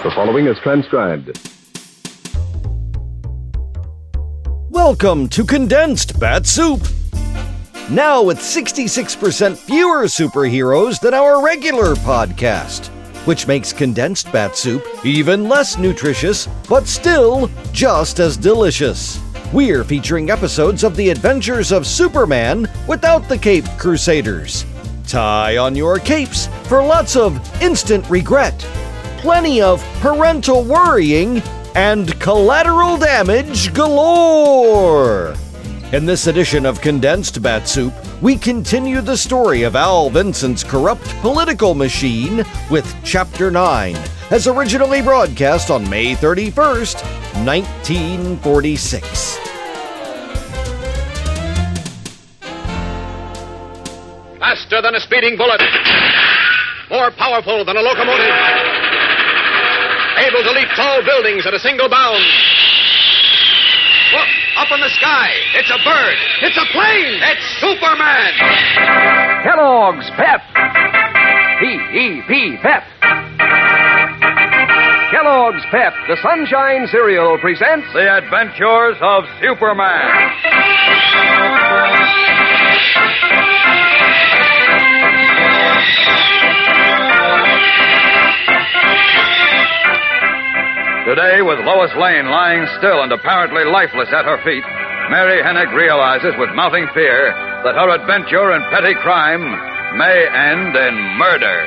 The following is transcribed. Welcome to Condensed Bat-Supe. Now with 66% fewer superheroes than our regular podcast, which makes Condensed Bat-Supe even less nutritious, but still just as delicious. We're featuring episodes of the adventures of Superman without the Cape Crusaders. Tie on your capes for lots of instant regret, plenty of parental worrying, and collateral damage galore. In this edition of Condensed Bat-Supe, we continue the story of Al Vincent's corrupt political machine with Chapter 9, as originally broadcast on May 31st, 1946. Faster than a speeding bullet. More powerful than a locomotive. Able to leap tall buildings at a single bound. Look, up in the sky. It's a bird. It's a plane. It's Superman. Kellogg's Pep. P-E-P, Pep. Kellogg's Pep, the Sunshine Cereal, presents The Adventures of Superman. Today, with Lois Lane lying still and apparently lifeless at her feet, Mary Hennig realizes with mounting fear that her adventure in petty crime may end in murder.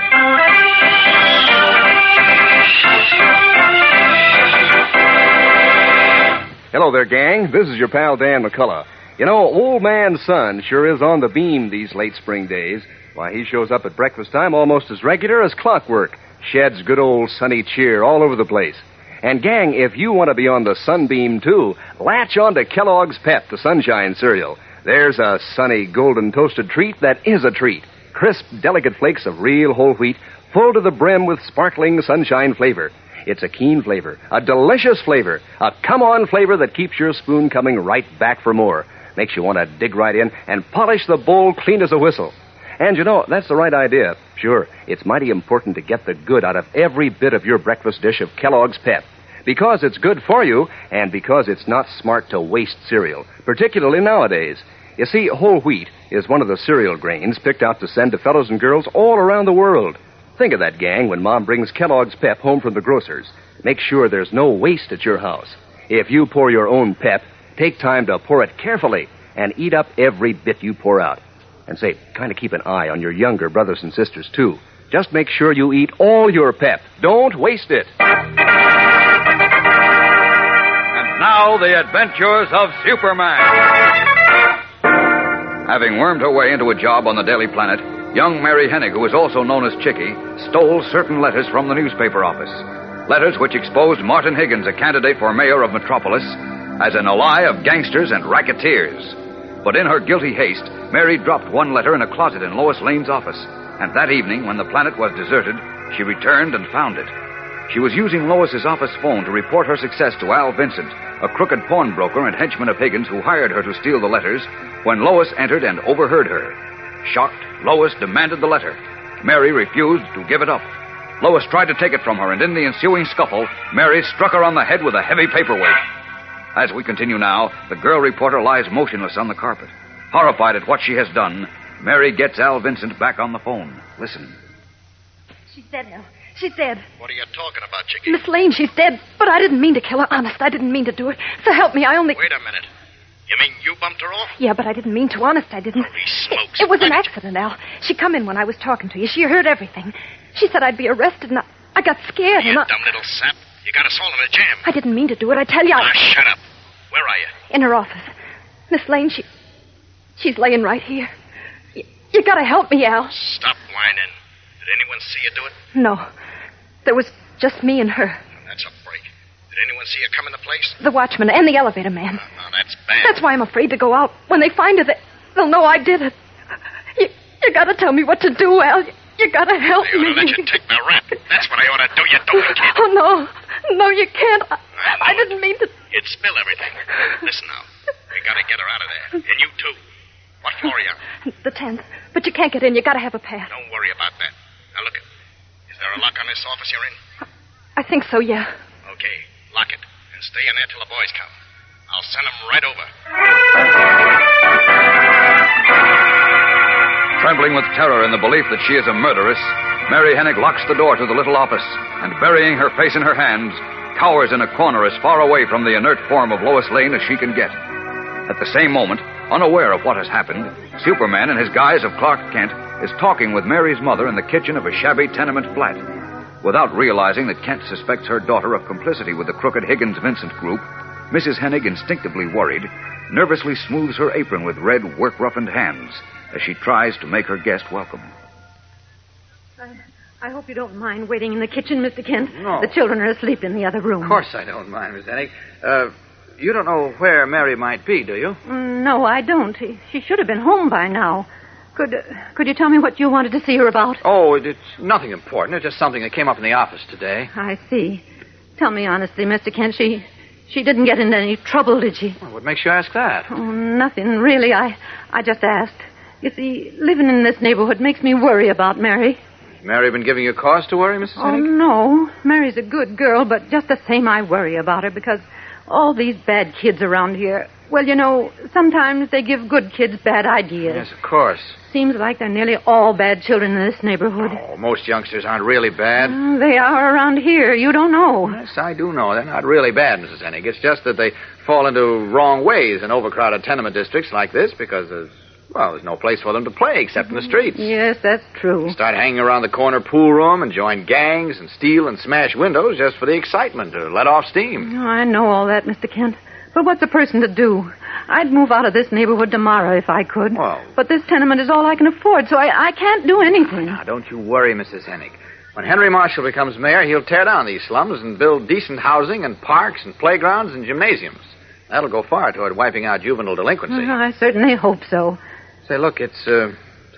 Hello there, gang. This is your pal Dan McCullough. You know, old man Sun sure is on the beam these late spring days. Why, he shows up at breakfast time almost as regular as clockwork. Sheds good old sunny cheer all over the place. And, gang, if you want to be on the sunbeam, too, latch on to Kellogg's Pep, the Sunshine Cereal. There's a sunny, golden toasted treat that is a treat. Crisp, delicate flakes of real whole wheat, full to the brim with sparkling sunshine flavor. It's a keen flavor, a delicious flavor, a come-on flavor that keeps your spoon coming right back for more. Makes you want to dig right in and polish the bowl clean as a whistle. And, you know, that's the right idea. Sure, it's mighty important to get the good out of every bit of your breakfast dish of Kellogg's Pep. Because it's good for you, and because it's not smart to waste cereal, particularly nowadays. You see, whole wheat is one of the cereal grains picked out to send to fellows and girls all around the world. Think of that, gang, when Mom brings Kellogg's Pep home from the grocer's. Make sure there's no waste at your house. If you pour your own Pep, take time to pour it carefully and eat up every bit you pour out. And say, kind of keep an eye on your younger brothers and sisters, too. Just make sure you eat all your Pep. Don't waste it. Now, the adventures of Superman. Having wormed her way into a job on the Daily Planet, young Mary Hennig, who is also known as Chickie, stole certain letters from the newspaper office. Letters which exposed Martin Higgens, a candidate for mayor of Metropolis, as an ally of gangsters and racketeers. But in her guilty haste, Mary dropped one letter in a closet in Lois Lane's office. And that evening, when the planet was deserted, she returned and found it. She was using Lois's office phone to report her success to Al Vincent, a crooked pawnbroker and henchman of Higgens who hired her to steal the letters, when Lois entered and overheard her. Shocked, Lois demanded the letter. Mary refused to give it up. Lois tried to take it from her, and in the ensuing scuffle, Mary struck her on the head with a heavy paperweight. As we continue now, the girl reporter lies motionless on the carpet. Horrified at what she has done, Mary gets Al Vincent back on the phone. Listen. She's dead now. She's dead. What are you talking about, Chickie? Miss Lane, she's dead. But I didn't mean to kill her. Honest, I didn't mean to do it. So help me, I only... Wait a minute. You mean you bumped her off? Yeah, but I didn't mean to. Honest, I didn't. Holy smokes. It was an accident, Al. She come in when I was talking to you. She heard everything. She said I'd be arrested, and I got scared. You and dumb little sap. You got us all in a jam. I didn't mean to do it, I tell you. Ah, shut up. Where are you? In her office. Miss Lane, she's laying right here. You gotta help me, Al. Stop whining. Did anyone see you do it? No. There was just me and her. That's a break. Did anyone see you come in the place? The watchman and the elevator man. No, that's bad. That's why I'm afraid to go out. When they find her, they'll know I did it. You gotta tell me what to do, Al. You gotta help I ought me. to let you take the rap. That's what I ought to do, you dopey kid. Oh, no. No, you can't. I didn't mean to... You'd spill everything. Listen now. We gotta get her out of there. And you, too. What floor are you on? The 10th. But you can't get in. You gotta have a pass. Don't worry about that. Now, look. Is there a lock on this office you're in? I think so, yeah. Okay, lock it. And stay in there till the boys come. I'll send them right over. Trembling with terror in the belief that she is a murderess, Mary Hennig locks the door to the little office and, burying her face in her hands, cowers in a corner as far away from the inert form of Lois Lane as she can get. At the same moment, unaware of what has happened, Superman, in his guise of Clark Kent, is talking with Mary's mother in the kitchen of a shabby tenement flat. Without realizing that Kent suspects her daughter of complicity with the crooked Higgins-Vincent group, Mrs. Hennig, instinctively worried, nervously smooths her apron with red, work-roughened hands as she tries to make her guest welcome. I hope you don't mind waiting in the kitchen, Mr. Kent. No. The children are asleep in the other room. Of course I don't mind, Miss Hennig. You don't know where Mary might be, do you? No, I don't. She should have been home by now. Could you tell me what you wanted to see her about? Oh, it's nothing important. It's just something that came up in the office today. I see. Tell me honestly, Mr. Kent, she didn't get into any trouble, did she? Well, what makes you ask that? Oh, nothing, really. I just asked. You see, living in this neighborhood makes me worry about Mary. Has Mary been giving you cause to worry, Mrs. Oh, Hennig? no. Mary's a good girl, but just the same I worry about her because all these bad kids around here, well, you know, sometimes they give good kids bad ideas. Yes, of course. Seems like they're nearly all bad children in this neighborhood. Oh, most youngsters aren't really bad. They are around here. You don't know. Yes, I do know. They're not really bad, Mrs. Hennig. It's just that they fall into wrong ways in overcrowded tenement districts like this because there's no place for them to play except in the streets. Yes, that's true. Start hanging around the corner pool room and join gangs and steal and smash windows just for the excitement to let off steam. Oh, I know all that, Mr. Kent. But what's a person to do? I'd move out of this neighborhood tomorrow if I could. Well, but this tenement is all I can afford, so I can't do anything. Now, don't you worry, Mrs. Hennig. When Henry Marshall becomes mayor, he'll tear down these slums and build decent housing and parks and playgrounds and gymnasiums. That'll go far toward wiping out juvenile delinquency. I certainly hope so. Say, look, it's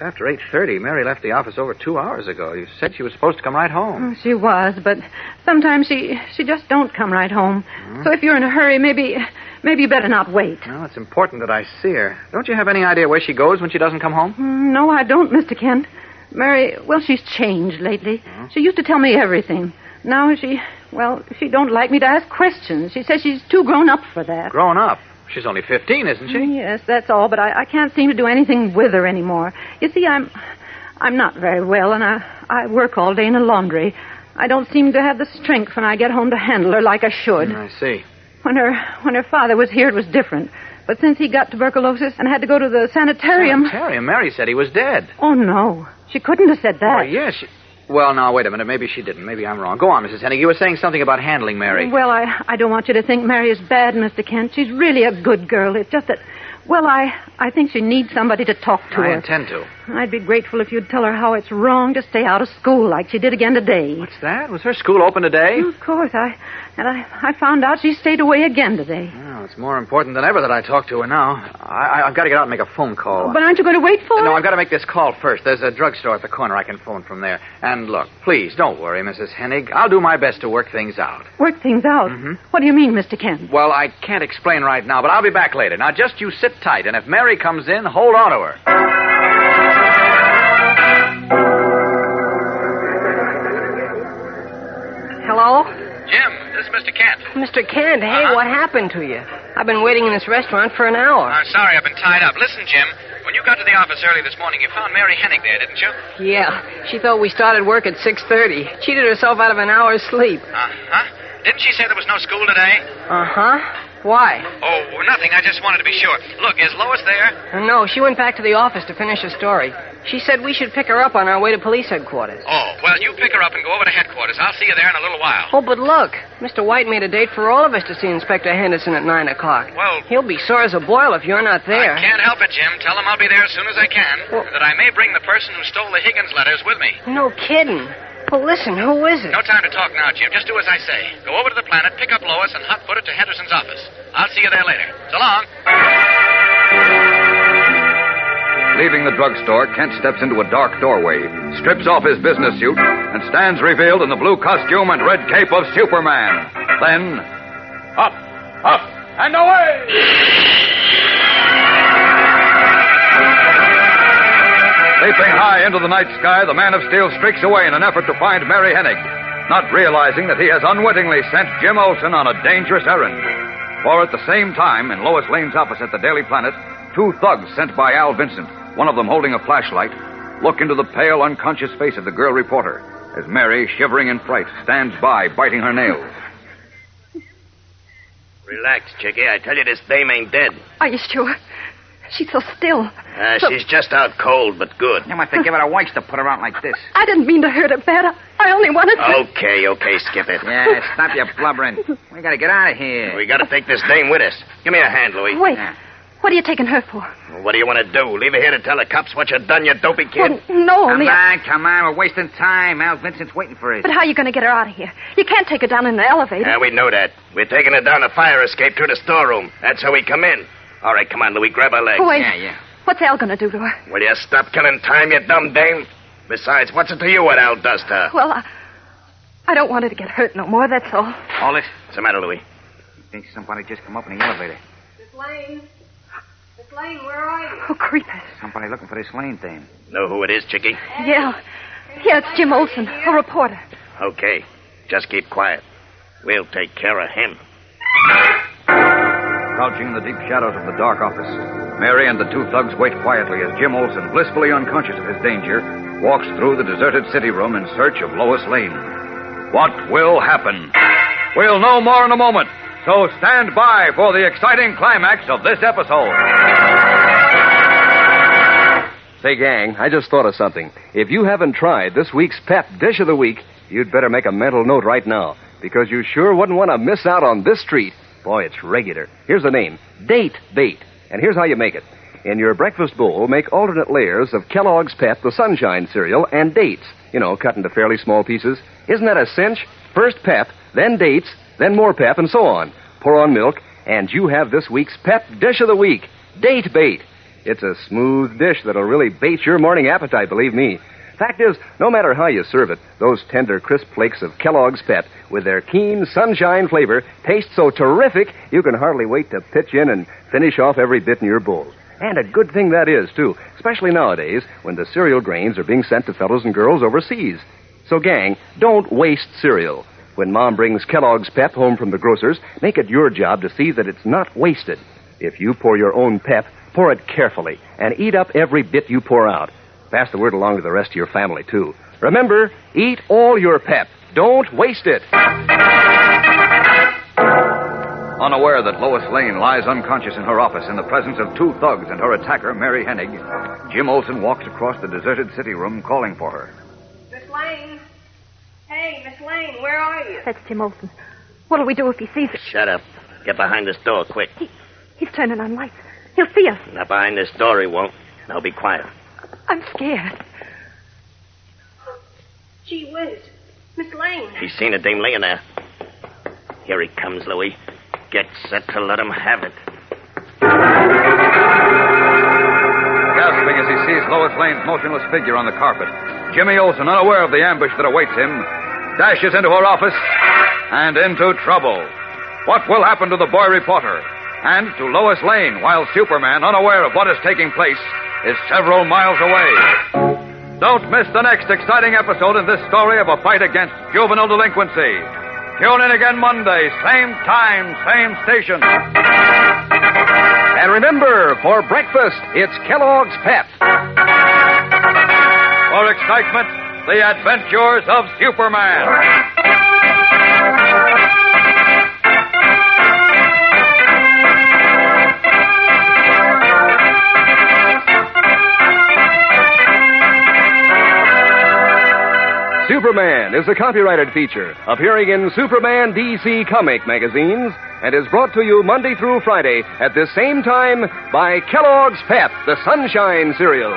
after 8:30. Mary left the office over 2 hours ago. You said she was supposed to come right home. She was, but sometimes she just don't come right home. So if you're in a hurry, maybe you better not wait. Well, it's important that I see her. Don't you have any idea where she goes when she doesn't come home? No, I don't, Mr. Kent. Mary, well, she's changed lately. She used to tell me everything. Now she don't like me to ask questions. She says she's too grown up for that. Grown up? She's only 15, isn't she? Yes, that's all, but I can't seem to do anything with her anymore. You see, I'm not very well, and I work all day in a laundry. I don't seem to have the strength when I get home to handle her like I should. I see. When her father was here, it was different. But since he got tuberculosis and had to go to the sanitarium... Sanitarium? Mary said he was dead. Oh, no. She couldn't have said that. Oh, yes. Well, now, wait a minute. Maybe she didn't. Maybe I'm wrong. Go on, Mrs. Hennig. You were saying something about handling Mary. Well, I don't want you to think Mary is bad, Mr. Kent. She's really a good girl. It's just that, well, I think she needs somebody to talk to her. I intend to. I'd be grateful if you'd tell her how it's wrong to stay out of school like she did again today. What's that? Was her school open today? Of course. I found out she stayed away again today. Well, it's more important than ever that I talk to her now. I've got to get out and make a phone call. But aren't you going to wait for her? No, I've got to make this call first. There's a drugstore at the corner. I can phone from there. And look, please, don't worry, Mrs. Hennig. I'll do my best to work things out. Work things out? Mm-hmm. What do you mean, Mr. Kent? Well, I can't explain right now, but I'll be back later. Now, just you sit tight, and if Mary comes in, hold on to her. Hello? Jim, this is Mr. Kent. Mr. Kent, hey, what happened to you? I've been waiting in this restaurant for an hour. I'm sorry, I've been tied up. Listen, Jim, when you got to the office early this morning, you found Mary Hennig there, didn't you? Yeah, she thought we started work at 6:30. Cheated herself out of an hour's sleep. Uh-huh. Didn't she say there was no school today? Uh-huh. Why? Oh, nothing. I just wanted to be sure. Look, is Lois there? No, she went back to the office to finish her story. She said we should pick her up on our way to police headquarters. Oh, well, you pick her up and go over to headquarters. I'll see you there in a little while. Oh, but look. Mr. White made a date for all of us to see Inspector Henderson at 9 o'clock. Well... He'll be sore as a boil if you're not there. I can't help it, Jim. Tell him I'll be there as soon as I can. Well, and that I may bring the person who stole the Higgins letters with me. No kidding. Well, listen, who is it? No time to talk now, Jim. Just do as I say. Go over to the Planet, pick up Lois, and hot-foot her to Henderson's office. I'll see you there later. So long. Leaving the drugstore, Kent steps into a dark doorway, strips off his business suit, and stands revealed in the blue costume and red cape of Superman. Then, up, and away! Leaping high into the night sky, the Man of Steel streaks away in an effort to find Mary Hennig. not realizing that he has unwittingly sent Jim Olsen on a dangerous errand. For at the same time, in Lois Lane's office at the Daily Planet, two thugs sent by Al Vincent, one of them holding a flashlight, look into the pale, unconscious face of the girl reporter as Mary, shivering in fright, stands by, biting her nails. Relax, Chickie. I tell you, this dame ain't dead. Are you sure? She's so still. She's just out cold, but good. You must have given her a wax to put her out like this. I didn't mean to hurt her bad. I only wanted to... Okay, skip it. Yeah, stop your blubbering. We gotta get out of here. We gotta take this dame with us. Give me a hand, Louis. Wait. What are you taking her for? What do you want to do? Leave her here to tell the cops what you done, you dopey kid? Well, no, only... Come on. We're wasting time. Al Vincent's waiting for us. But how are you going to get her out of here? You can't take her down in the elevator. Yeah, we know that. We're taking her down a fire escape through the storeroom. That's how we come in. All right, come on, Louis. Grab her leg. Wait. Yeah. What's Al going to do to her? Will you stop killing time, you dumb dame? Besides, what's it to you what Al does to her? Well, I don't want her to get hurt no more, that's all. Hold it. What's the matter, Louis? I think somebody just come up in the elevator. Miss Lane? Miss Lane, where are you? Oh, creepers. Somebody looking for this Lane dame. Know who it is, Chickie? Yeah, it's Jim Olsen, a reporter. Okay. Just keep quiet. We'll take care of him. Crouching in the deep shadows of the dark office, Mary and the two thugs wait quietly as Jim Olsen, blissfully unconscious of his danger, walks through the deserted city room in search of Lois Lane. What will happen? We'll know more in a moment, so stand by for the exciting climax of this episode. Say, gang, I just thought of something. If you haven't tried this week's Pep Dish of the Week, you'd better make a mental note right now, because you sure wouldn't want to miss out on this treat. Boy, it's regular. Here's the name, Date Bait. And here's how you make it. In your breakfast bowl, make alternate layers of Kellogg's Pep, the Sunshine cereal, and dates. You know, cut into fairly small pieces. Isn't that a cinch? First Pep, then dates, then more Pep, and so on. Pour on milk, and you have this week's Pep Dish of the Week, Date Bait. It's a smooth dish that'll really bait your morning appetite, believe me. Fact is, no matter how you serve it, those tender, crisp flakes of Kellogg's Pep with their keen sunshine flavor taste so terrific you can hardly wait to pitch in and finish off every bit in your bowl. And a good thing that is, too, especially nowadays when the cereal grains are being sent to fellows and girls overseas. So, gang, don't waste cereal. When Mom brings Kellogg's Pep home from the grocer's, make it your job to see that it's not wasted. If you pour your own Pep, pour it carefully and eat up every bit you pour out. Pass the word along to the rest of your family, too. Remember, eat all your Pep. Don't waste it. Unaware that Lois Lane lies unconscious in her office in the presence of two thugs and her attacker, Mary Hennig, Jim Olsen walks across the deserted city room calling for her. Miss Lane? Hey, Miss Lane, where are you? That's Jim Olsen. What'll we do if he sees us? Shut up. Get behind this door, quick. He's turning on lights. He'll see us. Not behind this door, he won't. Now be quiet. I'm scared. Gee whiz. Miss Lane. He's seen a dame laying there. Here he comes, Louis. Get set to let him have it. Gasping as he sees Lois Lane's motionless figure on the carpet, Jimmy Olsen, unaware of the ambush that awaits him, dashes into her office and into trouble. What will happen to the boy reporter and to Lois Lane while Superman, unaware of what is taking place, is several miles away? Don't miss the next exciting episode in this story of a fight against juvenile delinquency. Tune in again Monday, same time, same station. And remember, for breakfast, it's Kellogg's Pep. For excitement, the adventures of Superman. Superman is a copyrighted feature appearing in Superman DC comic magazines and is brought to you Monday through Friday at this same time by Kellogg's Pep, the Sunshine cereal.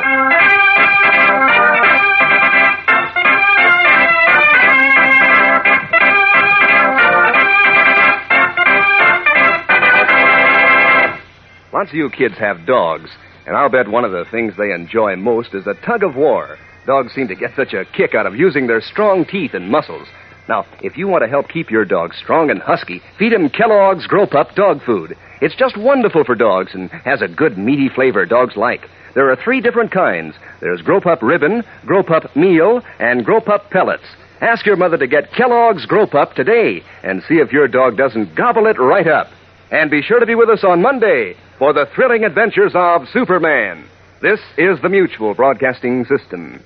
Lots of you kids have dogs, and I'll bet one of the things they enjoy most is a tug of war. Dogs seem to get such a kick out of using their strong teeth and muscles. Now, if you want to help keep your dog strong and husky, feed him Kellogg's Grow-Pup dog food. It's just wonderful for dogs and has a good meaty flavor dogs like. There are 3 different kinds. There's Grow-Pup Ribbon, Grow-Pup Meal, and Grow-Pup Pellets. Ask your mother to get Kellogg's Grow Pup today and see if your dog doesn't gobble it right up. And be sure to be with us on Monday for the thrilling adventures of Superman. This is the Mutual Broadcasting System.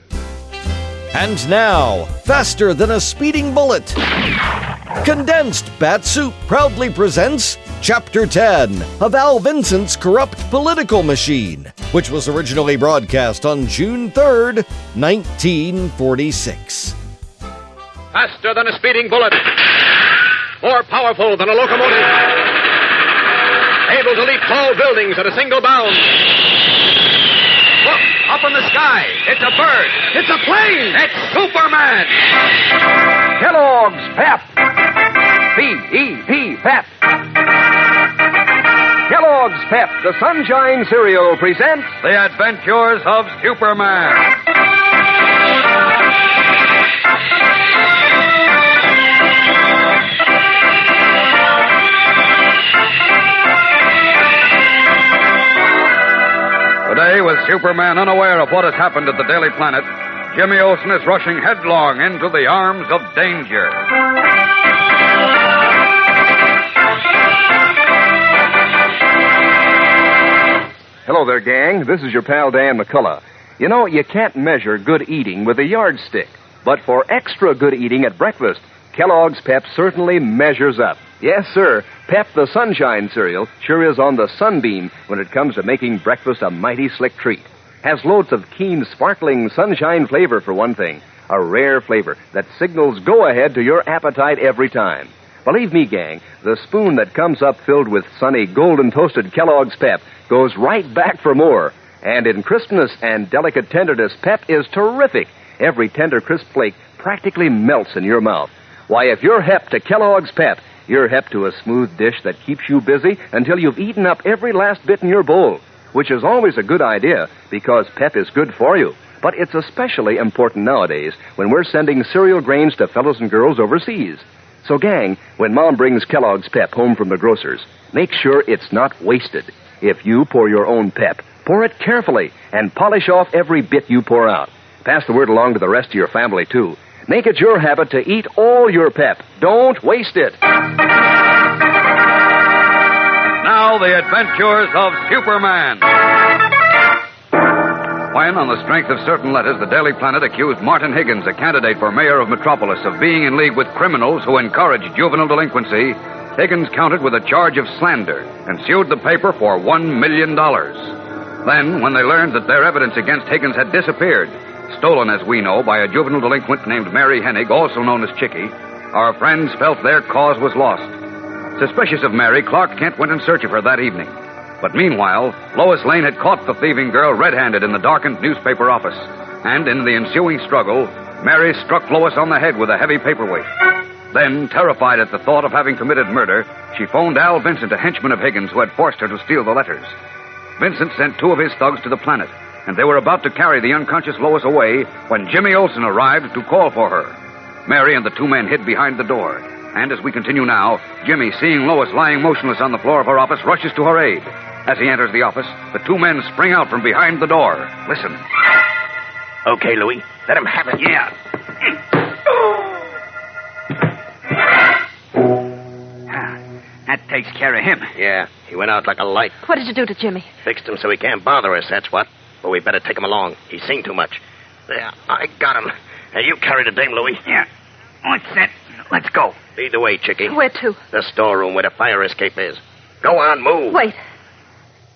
And now, faster than a speeding bullet, Condensed Bat-Supe proudly presents Chapter 10 of Al Vincent's Corrupt Political Machine, which was originally broadcast on June 3rd, 1946. Faster than a speeding bullet. More powerful than a locomotive. Able to leap tall buildings at a single bound. Look, up in the sky. It's a bird. It's a plane. It's Superman. Kellogg's Pep. P-E-P, Pep. Kellogg's Pep, the Sunshine Cereal, presents The Adventures of Superman. Today, with Superman unaware of what has happened at the Daily Planet, Jimmy Olsen is rushing headlong into the arms of danger. Hello there, gang. This is your pal Dan McCullough. You know, you can't measure good eating with a yardstick. But for extra good eating at breakfast, Kellogg's Pep certainly measures up. Yes, sir. Pep, the Sunshine Cereal, sure is on the sunbeam when it comes to making breakfast a mighty slick treat. Has loads of keen, sparkling sunshine flavor, for one thing. A rare flavor that signals go-ahead to your appetite every time. Believe me, gang, the spoon that comes up filled with sunny, golden toasted Kellogg's Pep goes right back for more. And in crispness and delicate tenderness, Pep is terrific. Every tender, crisp flake practically melts in your mouth. Why, if you're hep to Kellogg's Pep, you're hep to a smooth dish that keeps you busy until you've eaten up every last bit in your bowl, which is always a good idea because Pep is good for you. But it's especially important nowadays when we're sending cereal grains to fellows and girls overseas. So, gang, when Mom brings Kellogg's Pep home from the grocer's, make sure it's not wasted. If you pour your own Pep, pour it carefully and polish off every bit you pour out. Pass the word along to the rest of your family, too. Make it your habit to eat all your Pep. Don't waste it. Now, the adventures of Superman. When, on the strength of certain letters, the Daily Planet accused Martin Higgens, a candidate for mayor of Metropolis, of being in league with criminals who encourage juvenile delinquency, Higgens countered with a charge of slander and sued the paper for $1 million. Then, when they learned that their evidence against Higgens had disappeared, stolen, as we know, by a juvenile delinquent named Mary Hennig, also known as Chicky, our friends felt their cause was lost. Suspicious of Mary, Clark Kent went in search of her that evening. But meanwhile, Lois Lane had caught the thieving girl red-handed in the darkened newspaper office. And in the ensuing struggle, Mary struck Lois on the head with a heavy paperweight. Then, terrified at the thought of having committed murder, she phoned Al Vincent, a henchman of Higgens who had forced her to steal the letters. Vincent sent two of his thugs to the Planet, and they were about to carry the unconscious Lois away when Jimmy Olsen arrived to call for her. Mary and the two men hid behind the door. And as we continue now, Jimmy, seeing Lois lying motionless on the floor of her office, rushes to her aid. As he enters the office, the two men spring out from behind the door. Listen. Okay, Louie. Let him have it. Yeah. That takes care of him. Yeah, he went out like a light. What did you do to Jimmy? Fixed him so he can't bother us, that's what. But we better take him along. He's seen too much. There, I got him. Now, you carry the dame, Louie. Yeah. What's that? Let's go. Lead the way, Chicky. Where to? The storeroom where the fire escape is. Go on, move. Wait.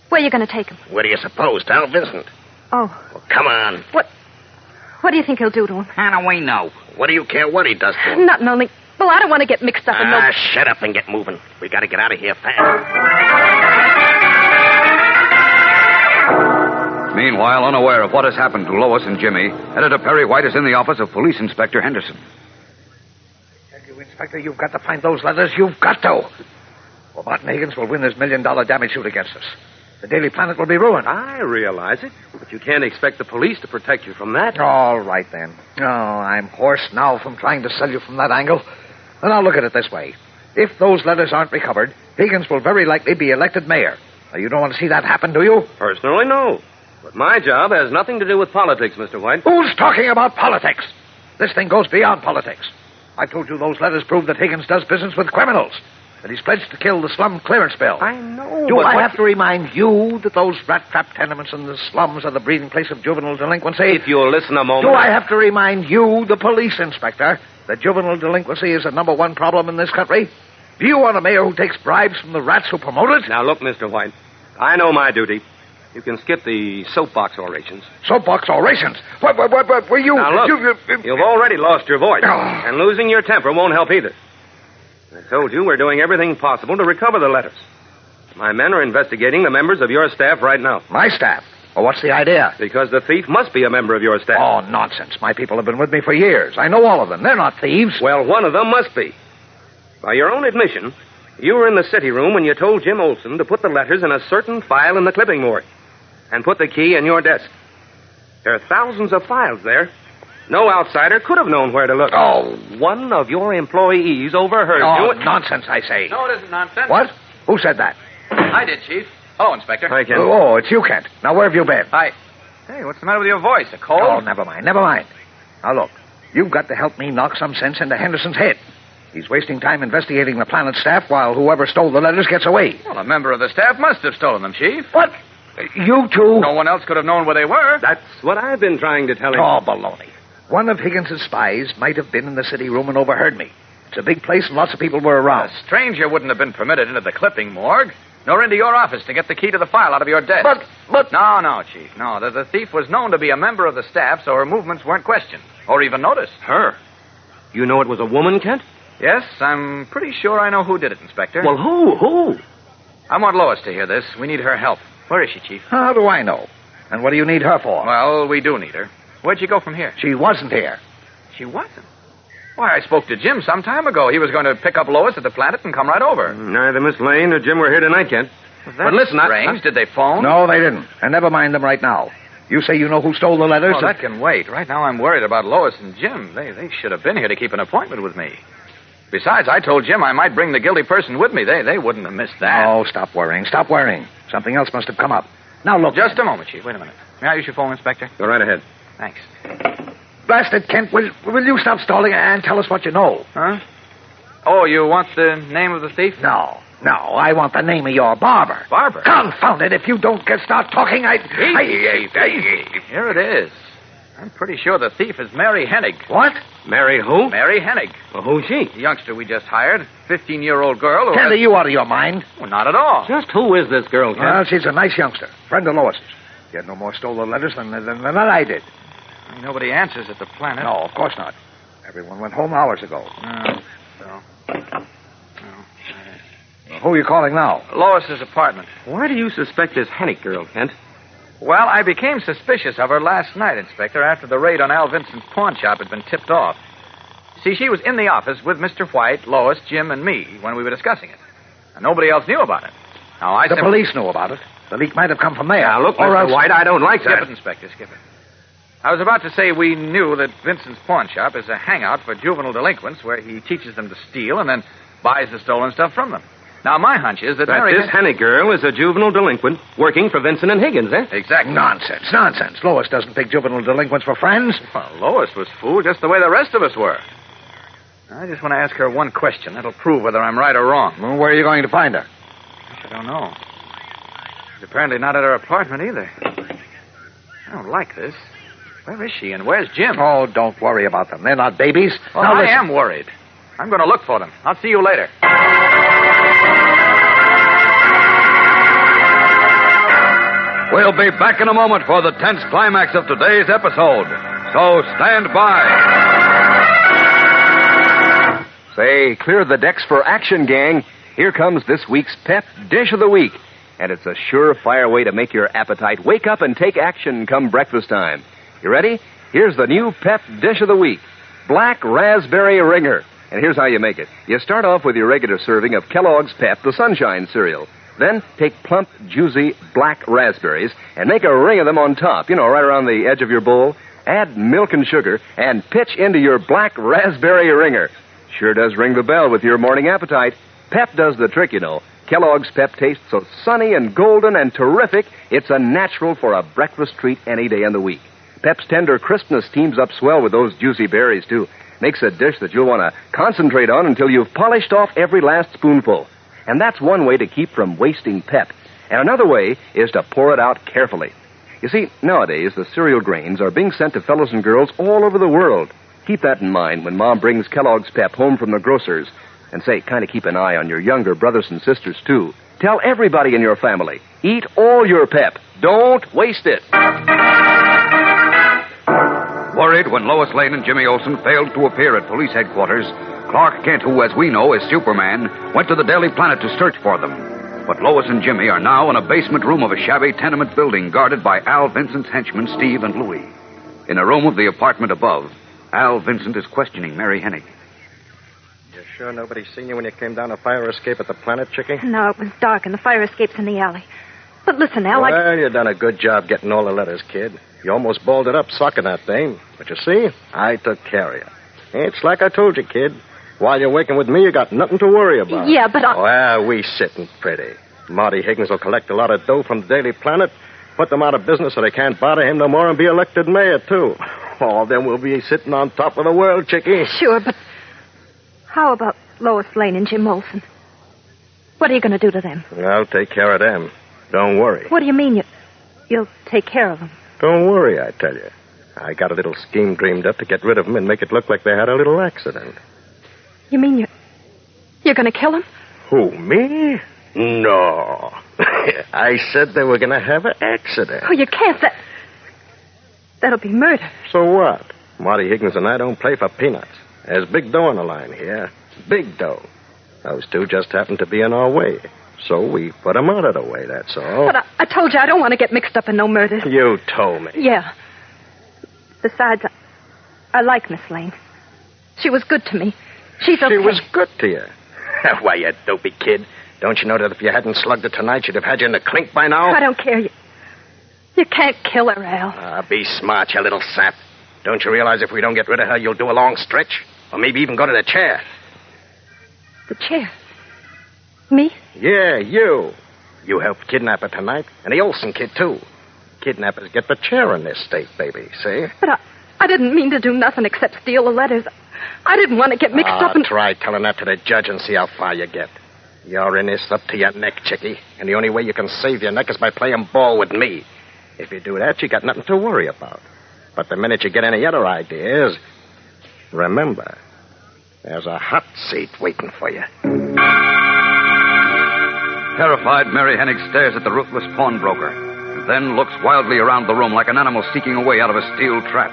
Where are you going to take him? Where do you suppose? Al Vincent. Oh. Well, come on. What do you think he'll do to him? How do we know? What do you care what he does to him? Nothing, only... Well, I don't want to get mixed up in no... Shut up and get moving. We got to get out of here fast. Meanwhile, unaware of what has happened to Lois and Jimmy, Editor Perry White is in the office of Police Inspector Henderson. I tell you, Inspector, you've got to find those letters. You've got to. Or Martin Higgins will win this $1 million damage suit against us. The Daily Planet will be ruined. I realize it, but you can't expect the police to protect you from that. All right, then. Oh, I'm hoarse now from trying to sell you from that angle. Then I'll look at it this way. If those letters aren't recovered, Higgins will very likely be elected mayor. Now, you don't want to see that happen, do you? Personally, no. But my job has nothing to do with politics, Mr. White. Who's talking about politics? This thing goes beyond politics. I told you those letters prove that Higgins does business with criminals, that he's pledged to kill the slum clearance bill. I know. Do I have to remind you that those rat-trap tenements in the slums are the breeding place of juvenile delinquency? If you'll listen a moment... Do I have to remind you, the police inspector, that juvenile delinquency is the number one problem in this country? Do you want a mayor who takes bribes from the rats who promote it? Now, look, Mr. White, I know my duty. You can skip the soapbox orations. Soapbox orations? What were you... Now, look, you've already lost your voice, Oh. and losing your temper won't help either. I told you we're doing everything possible to recover the letters. My men are investigating the members of your staff right now. My staff? Well, what's the idea? Because the thief must be a member of your staff. Oh, nonsense. My people have been with me for years. I know all of them. They're not thieves. Well, one of them must be. By your own admission, you were in the city room when you told Jim Olson to put the letters in a certain file in the clipping morgue and put the key in your desk. There are thousands of files there. No outsider could have known where to look. Oh. One of your employees overheard you. Oh, nonsense, I say. No, it isn't nonsense. What? Who said that? I did, Chief. Hello, Inspector. Hi, Ken. Oh, it's you, Kent. Now, where have you been? Hi. Hey, what's the matter with your voice? A cold? Oh, never mind. Now, look. You've got to help me knock some sense into Henderson's head. He's wasting time investigating the Planet staff while whoever stole the letters gets away. Well, a member of the staff must have stolen them, Chief. What? You two? No one else could have known where they were. That's what I've been trying to tell him. Oh, baloney. One of Higgins's spies might have been in the city room and overheard me. It's a big place and lots of people were around. A stranger wouldn't have been permitted into the clipping morgue, nor into your office to get the key to the file out of your desk. But... No, Chief. No, the thief was known to be a member of the staff, so her movements weren't questioned or even noticed. Her? You know it was a woman, Kent? Yes, I'm pretty sure I know who did it, Inspector. Well, who? I want Lois to hear this. We need her help. Where is she, Chief? How do I know? And what do you need her for? Well, we do need her. Where'd she go from here? She wasn't here. She wasn't? Why, I spoke to Jim some time ago. He was going to pick up Lois at the Planet and come right over. Neither Miss Lane nor Jim were here tonight, Kent. But listen, strange. Did they phone? No, they didn't. And never mind them right now. You say you know who stole the letters? Oh, that can wait. Right now I'm worried about Lois and Jim. They should have been here to keep an appointment with me. Besides, I told Jim I might bring the guilty person with me. They wouldn't have missed that. Oh, stop worrying. Something else must have come up. Now, look. Just a moment, Chief. Wait a minute. May I use your phone, Inspector? Go right ahead. Thanks. Blast it, Kent. Will you stop stalling and tell us what you know? Huh? Oh, you want the name of the thief? No. I want the name of your barber. Barber? Confound it. If you don't start talking, Here it is. I'm pretty sure the thief is Mary Hennig. What? Mary who? Mary Hennig. Well, who's she? The youngster we just hired. 15-year-old girl who... Kent, are you out of your mind? Well, not at all. Just who is this girl, Kent? Well, she's a nice youngster. Friend of Lois's. She had no more stolen letters than I did. Nobody answers at the Planet. No, of course not. Everyone went home hours ago. Who are you calling now? Lois's apartment. Why do you suspect this Hennig girl, Kent? Well, I became suspicious of her last night, Inspector, after the raid on Al Vincent's pawn shop had been tipped off. See, she was in the office with Mr. White, Lois, Jim, and me when we were discussing it. And nobody else knew about it. Now, The police knew about it. The leak might have come from there. Now, look, Mr. White, I don't like Skip that. it, Inspector, skip it. I was about to say we knew that Vincent's pawn shop is a hangout for juvenile delinquents where he teaches them to steal and then buys the stolen stuff from them. Now, my hunch is that this Hennig girl is a juvenile delinquent working for Vincent and Higgins, eh? Exactly. Nonsense. Lois doesn't take juvenile delinquents for friends. Well, Lois was fooled just the way the rest of us were. I just want to ask her one question. That'll prove whether I'm right or wrong. Well, where are you going to find her? I don't know. She's apparently not at her apartment either. I don't like this. Where is she and where's Jim? Oh, don't worry about them. They're not babies. Well, I am worried. I'm going to look for them. I'll see you later. We'll be back in a moment for the tense climax of today's episode. So stand by. Say, clear the decks for action, gang. Here comes this week's Pep Dish of the Week. And it's a surefire way to make your appetite wake up and take action come breakfast time. You ready? Here's the new Pep Dish of the Week. Black Raspberry Ringer. And here's how you make it. You start off with your regular serving of Kellogg's Pep, the Sunshine cereal. Then take plump, juicy black raspberries and make a ring of them on top, right around the edge of your bowl. Add milk and sugar and pitch into your black raspberry ringer. Sure does ring the bell with your morning appetite. Pep does the trick, Kellogg's Pep tastes so sunny and golden and terrific, it's a natural for a breakfast treat any day in the week. Pep's tender crispness teams up swell with those juicy berries, too. Makes a dish that you'll want to concentrate on until you've polished off every last spoonful. And that's one way to keep from wasting Pep. And another way is to pour it out carefully. You see, nowadays, the cereal grains are being sent to fellows and girls all over the world. Keep that in mind when Mom brings Kellogg's Pep home from the grocer's. And say, kind of keep an eye on your younger brothers and sisters, too. Tell everybody in your family, eat all your Pep. Don't waste it. Worried when Lois Lane and Jimmy Olsen failed to appear at police headquarters, Clark Kent, who, as we know, is Superman, went to the Daily Planet to search for them. But Lois and Jimmy are now in a basement room of a shabby tenement building guarded by Al Vincent's henchmen, Steve and Louie. In a room of the apartment above, Al Vincent is questioning Mary Hennig. You sure nobody seen you when you came down a fire escape at the Planet, Chickie? No, it was dark and the fire escape's in the alley. But listen, Al, Well, you done a good job getting all the letters, kid. You almost balled it up sucking that dame. But you see, I took care of you. It's like I told you, kid. While you're working with me, you got nothing to worry about. Yeah, but Well, we sitting pretty. Marty Higgens will collect a lot of dough from the Daily Planet, put them out of business so they can't bother him no more, and be elected mayor, too. Oh, then we'll be sitting on top of the world, Chickie. Sure, but how about Lois Lane and Jim Olsen? What are you going to do to them? I'll take care of them. Don't worry. What do you mean you'll take care of them? Don't worry, I tell you. I got a little scheme dreamed up to get rid of them and make it look like they had a little accident. You mean you're going to kill them? Who, me? No. I said they were going to have an accident. Oh, you can't. That'll be murder. So what? Marty Higgins and I don't play for peanuts. There's big dough on the line here. Big dough. Those two just happen to be in our way. So we put them out of the way, that's all. But I told you I don't want to get mixed up in no murders. You told me. Yeah. Besides, I like Miss Lane. She was good to me. She's okay. She was good to you. Why, you dopey kid. Don't you know that if you hadn't slugged her tonight, she'd have had you in the clink by now? I don't care. You can't kill her, Al. Be smart, you little sap. Don't you realize if we don't get rid of her, you'll do a long stretch? Or maybe even go to the chair. The chair? Me? Yeah, you. You helped kidnap her tonight. And the Olsen kid, too. Kidnappers get the chair in this state, baby, see? But I didn't mean to do nothing except steal the letters. I didn't want to get mixed up in... Try telling that to the judge and see how far you get. You're in this up to your neck, Chickie. And the only way you can save your neck is by playing ball with me. If you do that, you got nothing to worry about. But the minute you get any other ideas, remember, there's a hot seat waiting for you. Terrified, Mary Hennig stares at the ruthless pawnbroker, and then looks wildly around the room like an animal seeking a way out of a steel trap.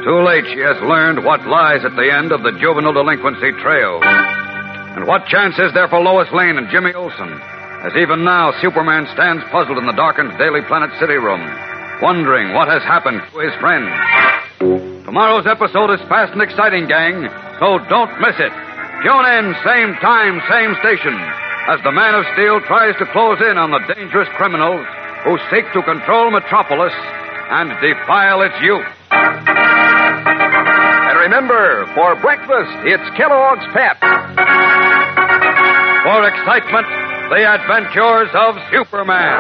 Too late, she has learned what lies at the end of the juvenile delinquency trail. And what chance is there for Lois Lane and Jimmy Olsen, as even now Superman stands puzzled in the darkened Daily Planet city room, wondering what has happened to his friends. Tomorrow's episode is fast and exciting, gang, so don't miss it. Tune in, same time, same station, as the Man of Steel tries to close in on the dangerous criminals who seek to control Metropolis and defile its youth. And remember, for breakfast, it's Kellogg's Pep. For excitement, the adventures of Superman.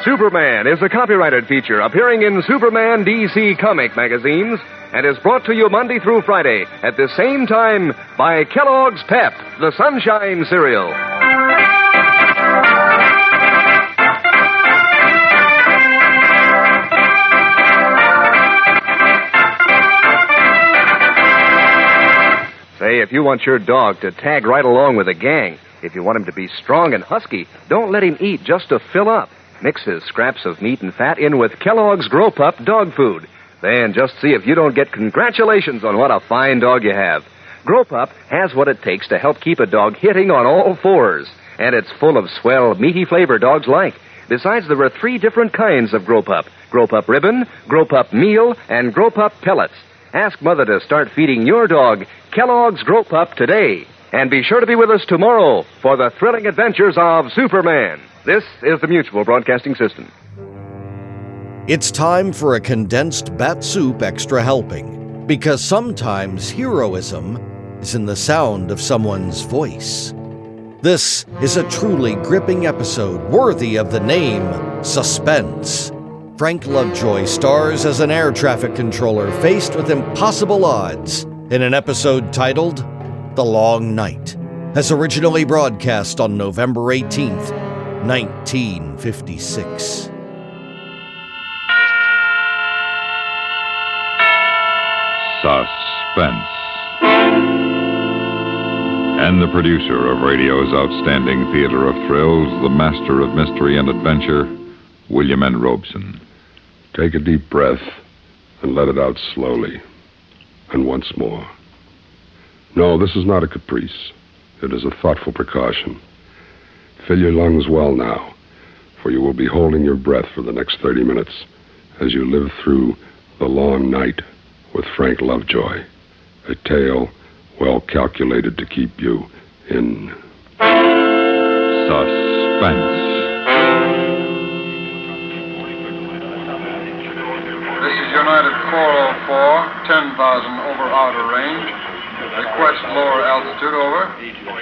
Superman is a copyrighted feature appearing in Superman DC comic magazines and is brought to you Monday through Friday at the same time by Kellogg's Pep, the Sunshine Cereal. Say, if you want your dog to tag right along with the gang, if you want him to be strong and husky, don't let him eat just to fill up. Mix his scraps of meat and fat in with Kellogg's Grow Pup dog food. Then just see if you don't get congratulations on what a fine dog you have. Grow Pup has what it takes to help keep a dog hitting on all fours. And it's full of swell, meaty flavor dogs like. Besides, there are 3 different kinds of Grow Pup. Grow Pup Ribbon, Grow Pup Meal, and Grow Pup Pellets. Ask Mother to start feeding your dog Kellogg's Grow Pup today. And be sure to be with us tomorrow for the thrilling adventures of Superman. This is the Mutual Broadcasting System. It's time for a Condensed Bat-Supe Extra Helping. Because sometimes heroism is in the sound of someone's voice. This is a truly gripping episode worthy of the name Suspense. Frank Lovejoy stars as an air traffic controller faced with impossible odds in an episode titled The Long Night, as originally broadcast on November 18th, 1956. Suspense. And the producer of radio's outstanding theater of thrills, the master of mystery and adventure, William N. Robeson. Take a deep breath and let it out slowly. And once more. No, this is not a caprice. It is a thoughtful precaution. Fill your lungs well now, for you will be holding your breath for the next 30 minutes as you live through The Long Night with Frank Lovejoy, a tale well calculated to keep you in suspense. This is United 404, 10,000 over outer range. Request lower altitude, over.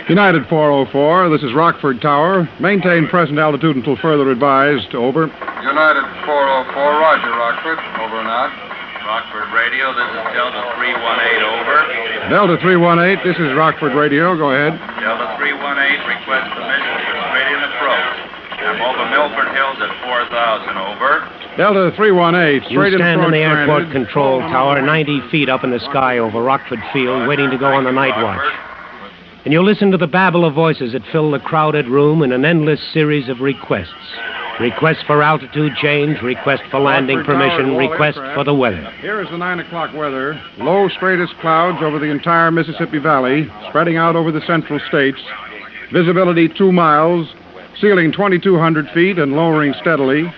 United 404, this is Rockford Tower. Maintain present altitude until further advised, over. United 404, roger, Rockford. Over and out. Rockford Radio, this is Delta 318, over. Delta 318, this is Rockford Radio, go ahead. Delta 318, request permission for straight in approach. I'm over Milford Hills at 4,000, over. Delta 318, straight in approach. You stand in the airport granted. control tower 90 feet up in the sky over Rockford Field, waiting to go on the night watch. And you listen to the babble of voices that fill the crowded room in an endless series of requests. Requests for altitude change, request for landing permission, request for the weather. Here is the 9 o'clock weather. Low, straightest clouds over the entire Mississippi Valley, spreading out over the central states. Visibility 2 miles, ceiling 2,200 feet and lowering steadily.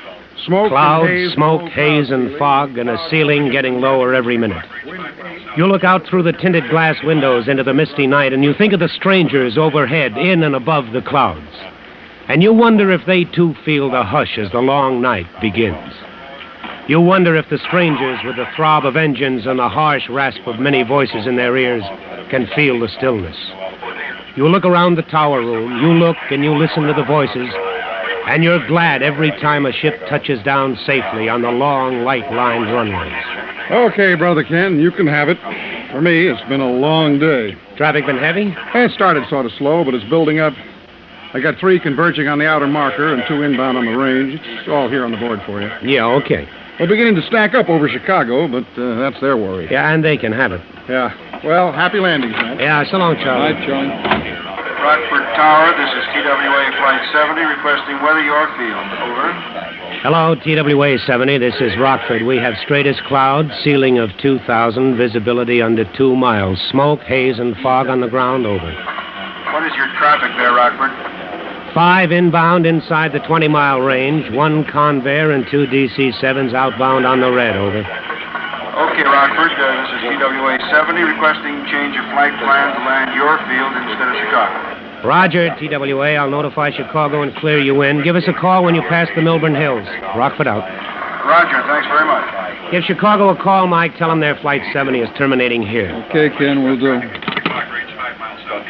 Smoke Clouds, and haze, smoke, haze, and fog, and a ceiling getting lower every minute. You look out through the tinted glass windows into the misty night, and you think of the strangers overhead, in and above the clouds. And you wonder if they, too, feel the hush as the long night begins. You wonder if the strangers, with the throb of engines and the harsh rasp of many voices in their ears, can feel the stillness. You look around the tower room, you look and you listen to the voices, and you're glad every time a ship touches down safely on the long, light-lined runways. Okay, Brother Ken, you can have it. For me, it's been a long day. Traffic been heavy? It started sort of slow, but it's building up. I got 3 converging on the outer marker and 2 inbound on the range. It's all here on the board for you. Yeah, okay. We're beginning to stack up over Chicago, but that's their worry. Yeah, and they can have it. Yeah. Well, happy landings, man. Yeah, so long, Charlie. Night, Charlie. Rockford Tower, this is TWA Flight 70, requesting weather your field. Over. Hello, TWA 70. This is Rockford. We have straightest clouds, ceiling of 2,000, visibility under 2 miles. Smoke, haze, and fog on the ground. Over. What is your traffic there, Rockford? 5 inbound inside the 20-mile range, 1 Convair and 2 DC-7s outbound on the red. Over. Okay, Rockford, this is TWA 70, requesting change of flight plan to land your field instead of Chicago. Roger, TWA. I'll notify Chicago and clear you in. Give us a call when you pass the Milburn Hills. Rockford out. Roger, thanks very much. Give Chicago a call, Mike. Tell them their Flight 70 is terminating here. Okay, Ken, we'll do.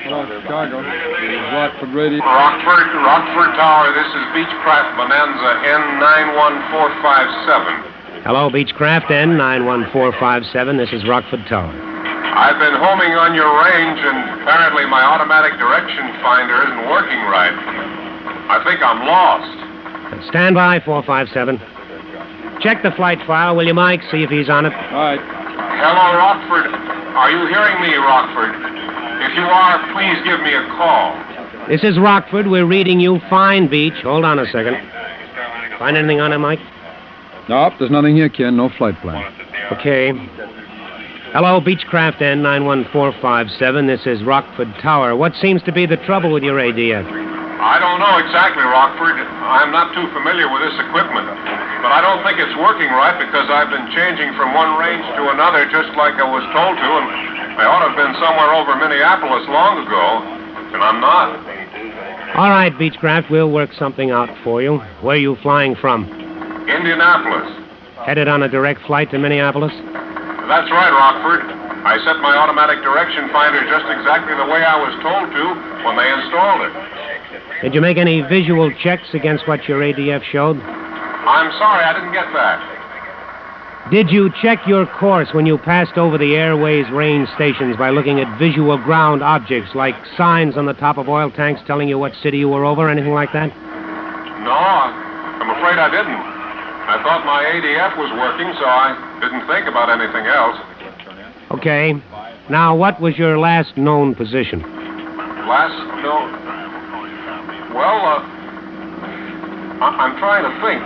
Hello, Chicago. Rockford Radio. Rockford Tower, this is Beechcraft Bonanza N91457. Hello, Beechcraft N91457. This is Rockford Tower. I've been homing on your range, and apparently my automatic direction finder isn't working right. I think I'm lost. Stand by, 457. Check the flight file, will you, Mike? See if he's on it. All right. Hello, Rockford. Are you hearing me, Rockford? If you are, please give me a call. This is Rockford. We're reading you fine, Beach. Hold on a second. Find anything on it, Mike? Nope, there's nothing here, Ken. No flight plan. Okay. Hello, Beechcraft N91457. This is Rockford Tower. What seems to be the trouble with your ADF? I don't know exactly, Rockford. I'm not too familiar with this equipment. But I don't think it's working right because I've been changing from one range to another just like I was told to, and I ought to have been somewhere over Minneapolis long ago, and I'm not. All right, Beechcraft, we'll work something out for you. Where are you flying from? Indianapolis. Headed on a direct flight to Minneapolis? That's right, Rockford. I set my automatic direction finder just exactly the way I was told to when they installed it. Did you make any visual checks against what your ADF showed? I'm sorry, I didn't get that. Did you check your course when you passed over the airways range stations by looking at visual ground objects like signs on the top of oil tanks telling you what city you were over, anything like that? No, I'm afraid I didn't. I thought my ADF was working, so I didn't think about anything else. Okay. Now, what was your last known position? Well, I'm trying to think.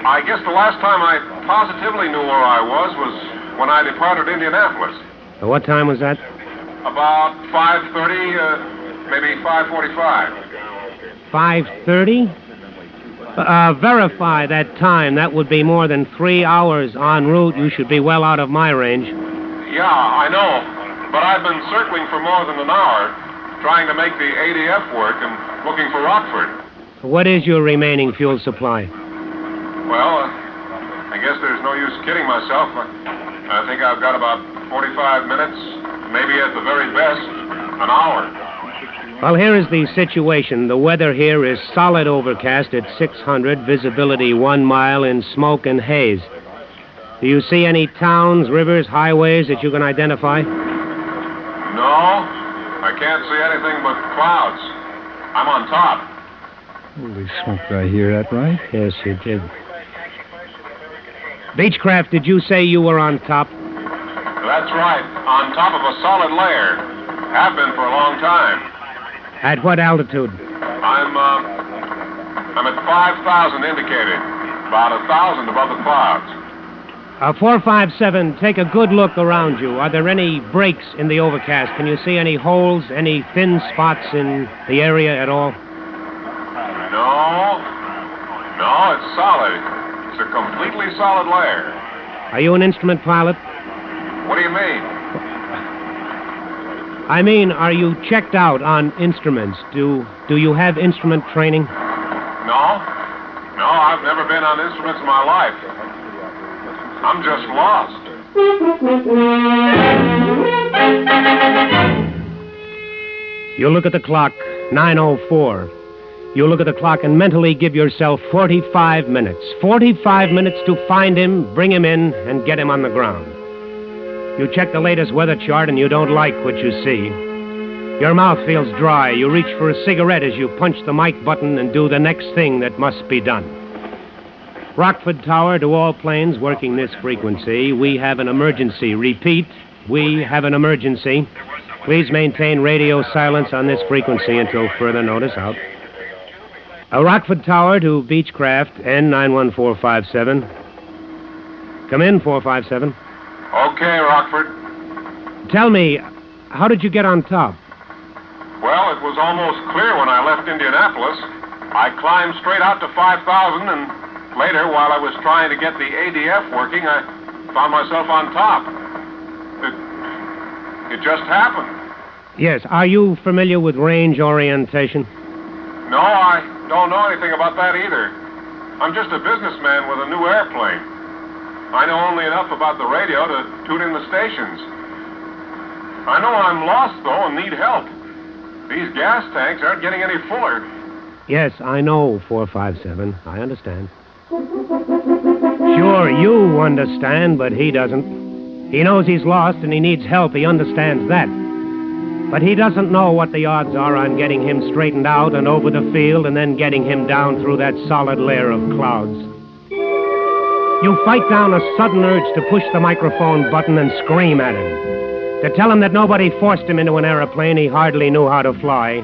I guess the last time I positively knew where I was when I departed Indianapolis. What time was that? About 5:30, maybe 5:45. 5:30? Verify that time. That would be more than 3 hours en route. You should be well out of my range. Yeah, I know. But I've been circling for more than an hour, trying to make the ADF work and looking for Rockford. What is your remaining fuel supply? Well, I guess there's no use kidding myself. I think I've got about 45 minutes, maybe at the very best, an hour. Well, here is the situation. The weather here is solid overcast at 600, visibility 1 mile in smoke and haze. Do you see any towns, rivers, highways that you can identify? No, I can't see anything but clouds. I'm on top. Holy smoke, did I hear that right? Yes, you did. Beechcraft, did you say you were on top? That's right, on top of a solid layer. Have been for a long time. At what altitude? I'm at 5,000 indicated, about 1,000 above the clouds. 457, take a good look around you. Are there any breaks in the overcast? Can you see any holes, any thin spots in the area at all? No, it's solid. It's a completely solid layer. Are you an instrument pilot? What do you mean? I mean, are you checked out on instruments? Do you have instrument training? No, I've never been on instruments in my life. I'm just lost. You look at the clock, 9:04. You look at the clock and mentally give yourself 45 minutes. 45 minutes to find him, bring him in, and get him on the ground. You check the latest weather chart and you don't like what you see. Your mouth feels dry. You reach for a cigarette as you punch the mic button and do the next thing that must be done. Rockford Tower to all planes working this frequency. We have an emergency. Repeat, we have an emergency. Please maintain radio silence on this frequency until further notice. Out. Rockford Tower to Beechcraft, N91457. Come in, 457. Okay, Rockford. Tell me, how did you get on top? Well, it was almost clear when I left Indianapolis. I climbed straight out to 5,000, and later, while I was trying to get the ADF working, I found myself on top. It just happened. Yes. Are you familiar with range orientation? No, I don't know anything about that either. I'm just a businessman with a new airplane. I know only enough about the radio to tune in the stations. I know I'm lost, though, and need help. These gas tanks aren't getting any fuller. Yes, I know, 457. I understand. Sure, you understand, but he doesn't. He knows he's lost and he needs help. He understands that. But he doesn't know what the odds are on getting him straightened out and over the field and then getting him down through that solid layer of clouds. You fight down a sudden urge to push the microphone button and scream at him. To tell him that nobody forced him into an airplane he hardly knew how to fly.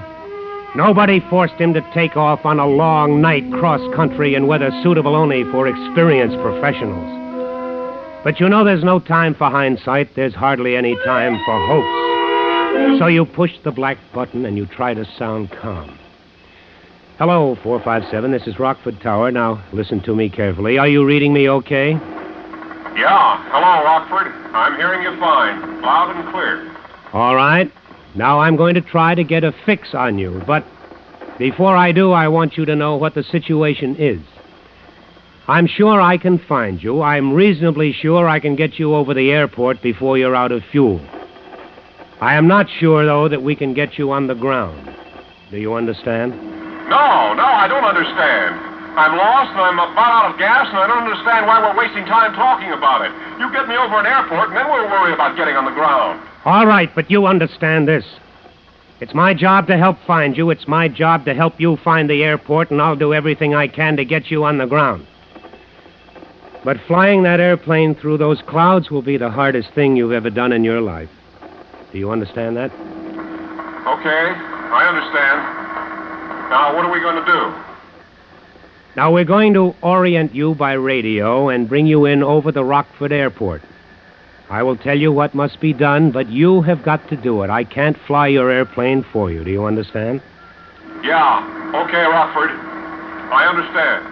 Nobody forced him to take off on a long night cross-country in weather suitable only for experienced professionals. But you know there's no time for hindsight. There's hardly any time for hopes. So you push the black button and you try to sound calm. Hello, 457. This is Rockford Tower. Now, listen to me carefully. Are you reading me okay? Yeah. Hello, Rockford. I'm hearing you fine. Loud and clear. All right. Now I'm going to try to get a fix on you. But before I do, I want you to know what the situation is. I'm sure I can find you. I'm reasonably sure I can get you over the airport before you're out of fuel. I am not sure, though, that we can get you on the ground. Do you understand? No, I don't understand. I'm lost and I'm about out of gas, and I don't understand why we're wasting time talking about it. You get me over an airport, and then we'll worry about getting on the ground. All right, but you understand this. It's my job to help find you. It's my job to help you find the airport, and I'll do everything I can to get you on the ground. But flying that airplane through those clouds will be the hardest thing you've ever done in your life. Do you understand that? Okay, I understand. Now, what are we going to do? Now, we're going to orient you by radio and bring you in over the Rockford Airport. I will tell you what must be done, but you have got to do it. I can't fly your airplane for you. Do you understand? Yeah. Okay, Rockford. I understand.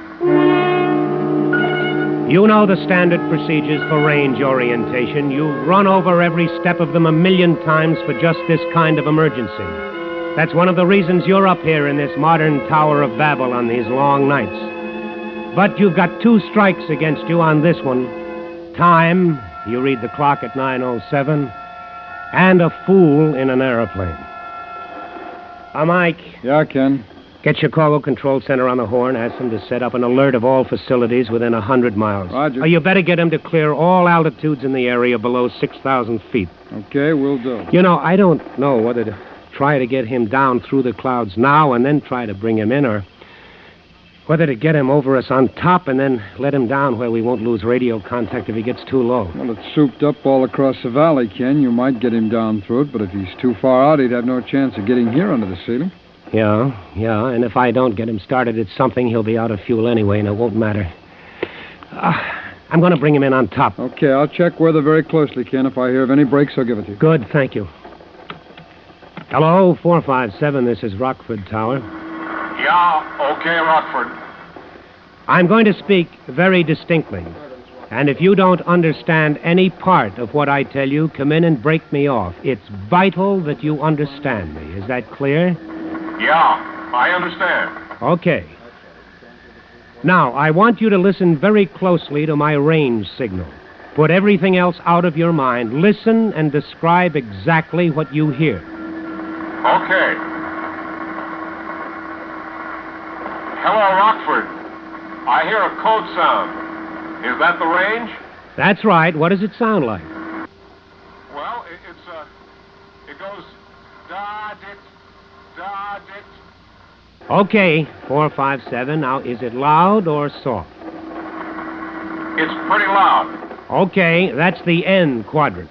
You know the standard procedures for range orientation. You've run over every step of them 1,000,000 times for just this kind of emergency. That's one of the reasons you're up here in this modern Tower of Babel on these long nights. But you've got 2 strikes against you on this one. Time, you read the clock at 9:07, and a fool in an airplane. Mike. Yeah, Ken. Get Chicago Control Center on the horn. Ask them to set up an alert of all facilities within 100 miles. Roger. You better get them to clear all altitudes in the area below 6,000 feet. Okay, we'll do. You know, I don't know whether to try to get him down through the clouds now and then try to bring him in, or whether to get him over us on top and then let him down where we won't lose radio contact if he gets too low. Well, it's souped up all across the valley, Ken. You might get him down through it, but if he's too far out, he'd have no chance of getting here under the ceiling. Yeah, and if I don't get him started at something, he'll be out of fuel anyway, and it won't matter. I'm going to bring him in on top. Okay, I'll check weather very closely, Ken. If I hear of any breaks, I'll give it to you. Good, thank you. Hello, 457, this is Rockford Tower. Yeah, okay, Rockford. I'm going to speak very distinctly. And if you don't understand any part of what I tell you, come in and break me off. It's vital that you understand me. Is that clear? Yeah, I understand. Okay. Now, I want you to listen very closely to my range signal. Put everything else out of your mind. Listen and describe exactly what you hear. Okay. Hello, Rockford. I hear a code sound. Is that the range? That's right. What does it sound like? Well, it goes da-dit, da-dit. Okay, 457. Now, is it loud or soft? It's pretty loud. Okay, that's the N quadrant.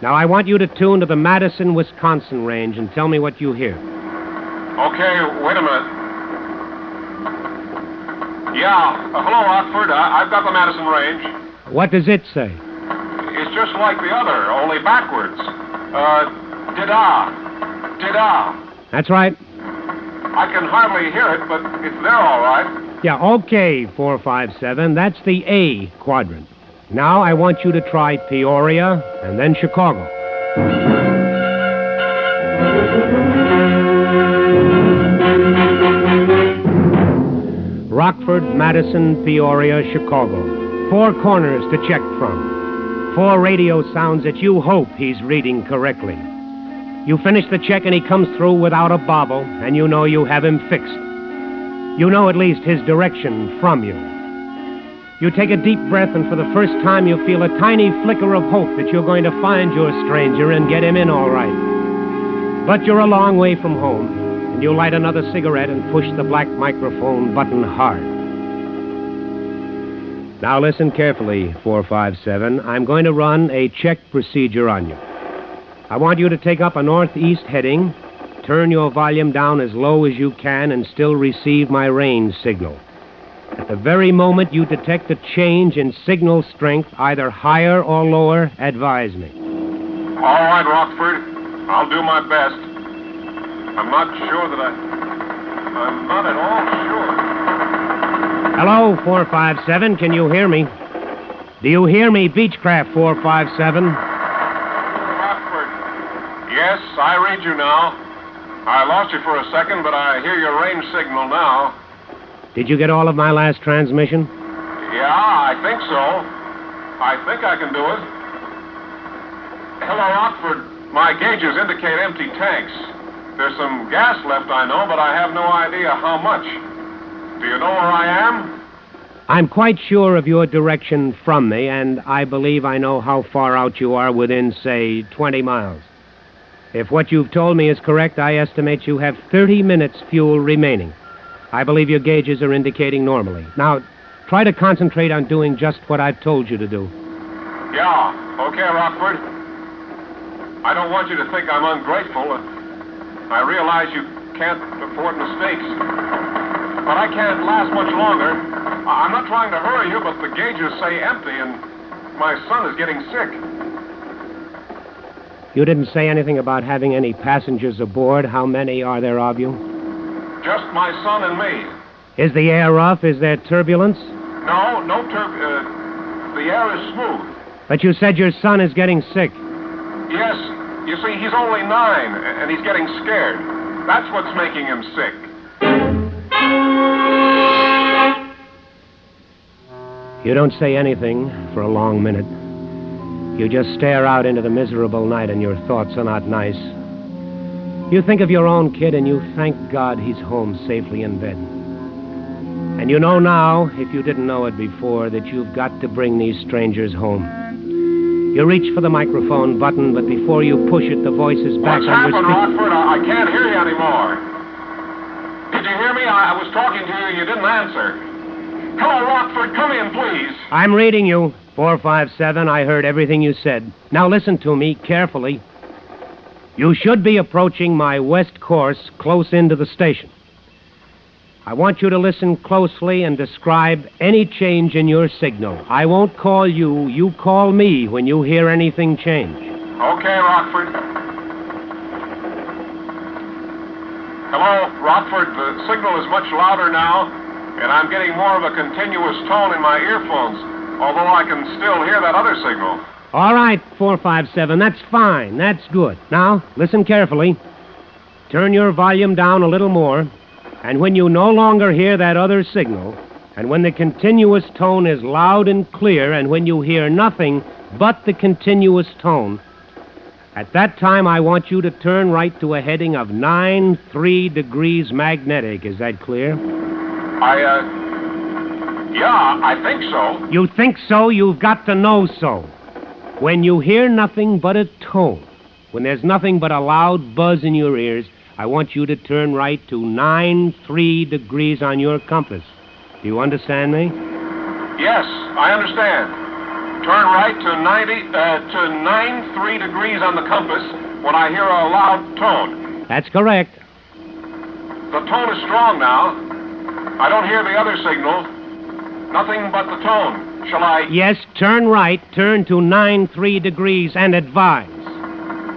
Now, I want you to tune to the Madison, Wisconsin range and tell me what you hear. Okay, wait a minute. Yeah, hello, Rockford. I've got the Madison range. What does it say? It's just like the other, only backwards. Dida. Dida. That's right. I can hardly hear it, but it's there all right. Yeah, okay, 457. That's the A quadrant. Now I want you to try Peoria and then Chicago. Rockford, Madison, Peoria, Chicago. 4 corners to check from. 4 radio sounds that you hope he's reading correctly. You finish the check and he comes through without a bobble, and you know you have him fixed. You know at least his direction from you. You take a deep breath, and for the first time you feel a tiny flicker of hope that you're going to find your stranger and get him in all right. But you're a long way from home, and you light another cigarette and push the black microphone button hard. Now listen carefully, 457. I'm going to run a check procedure on you. I want you to take up a northeast heading, turn your volume down as low as you can, and still receive my range signal. At the very moment you detect a change in signal strength, either higher or lower, advise me. All right, Rockford. I'll do my best. I'm not sure that I'm not at all sure. Hello, 457. Can you hear me? Do you hear me, Beechcraft 457? Rockford. Yes, I read you now. I lost you for a second, but I hear your range signal now. Did you get all of my last transmission? Yeah, I think so. I think I can do it. Hello, Rockford. My gauges indicate empty tanks. There's some gas left, I know, but I have no idea how much. Do you know where I am? I'm quite sure of your direction from me, and I believe I know how far out you are within, say, 20 miles. If what you've told me is correct, I estimate you have 30 minutes fuel remaining. I believe your gauges are indicating normally. Now, try to concentrate on doing just what I've told you to do. Yeah. Okay, Rockford. I don't want you to think I'm ungrateful. I realize you can't afford mistakes. But I can't last much longer. I'm not trying to hurry you, but the gauges say empty, and my son is getting sick. You didn't say anything about having any passengers aboard. How many are there of you? Just my son and me. Is the air rough? Is there turbulence? No the air is smooth. But you said your son is getting sick. Yes. You see, he's only 9, and he's getting scared. That's what's making him sick. You don't say anything for a long minute. You just stare out into the miserable night, and your thoughts are not nice. You think of your own kid, and you thank God he's home safely in bed. And you know now, if you didn't know it before, that you've got to bring these strangers home. You reach for the microphone button, but before you push it, the voice is back What's on your happened, Rockford? I can't hear you anymore. Did you hear me? I was talking to you and you didn't answer. Hello, Rockford. Come in, please. I'm reading you. 457, I heard everything you said. Now listen to me carefully. You should be approaching my west course close into the station. I want you to listen closely and describe any change in your signal. I won't call you. You call me when you hear anything change. Okay, Rockford. Hello, Rockford. The signal is much louder now, and I'm getting more of a continuous tone in my earphones, although I can still hear that other signal. All right, 457. That's fine. That's good. Now, listen carefully. Turn your volume down a little more. And when you no longer hear that other signal, and when the continuous tone is loud and clear, and when you hear nothing but the continuous tone, at that time I want you to turn right to a heading of 93 degrees magnetic. Is that clear? Yeah, I think so. You think so? You've got to know so. When you hear nothing but a tone, when there's nothing but a loud buzz in your ears, I want you to turn right to 93 degrees on your compass. Do you understand me? Yes, I understand. Turn right to 93 degrees on the compass when I hear a loud tone. That's correct. The tone is strong now. I don't hear the other signal. Nothing but the tone. Shall I... Yes, turn right, turn to 93 degrees and advise.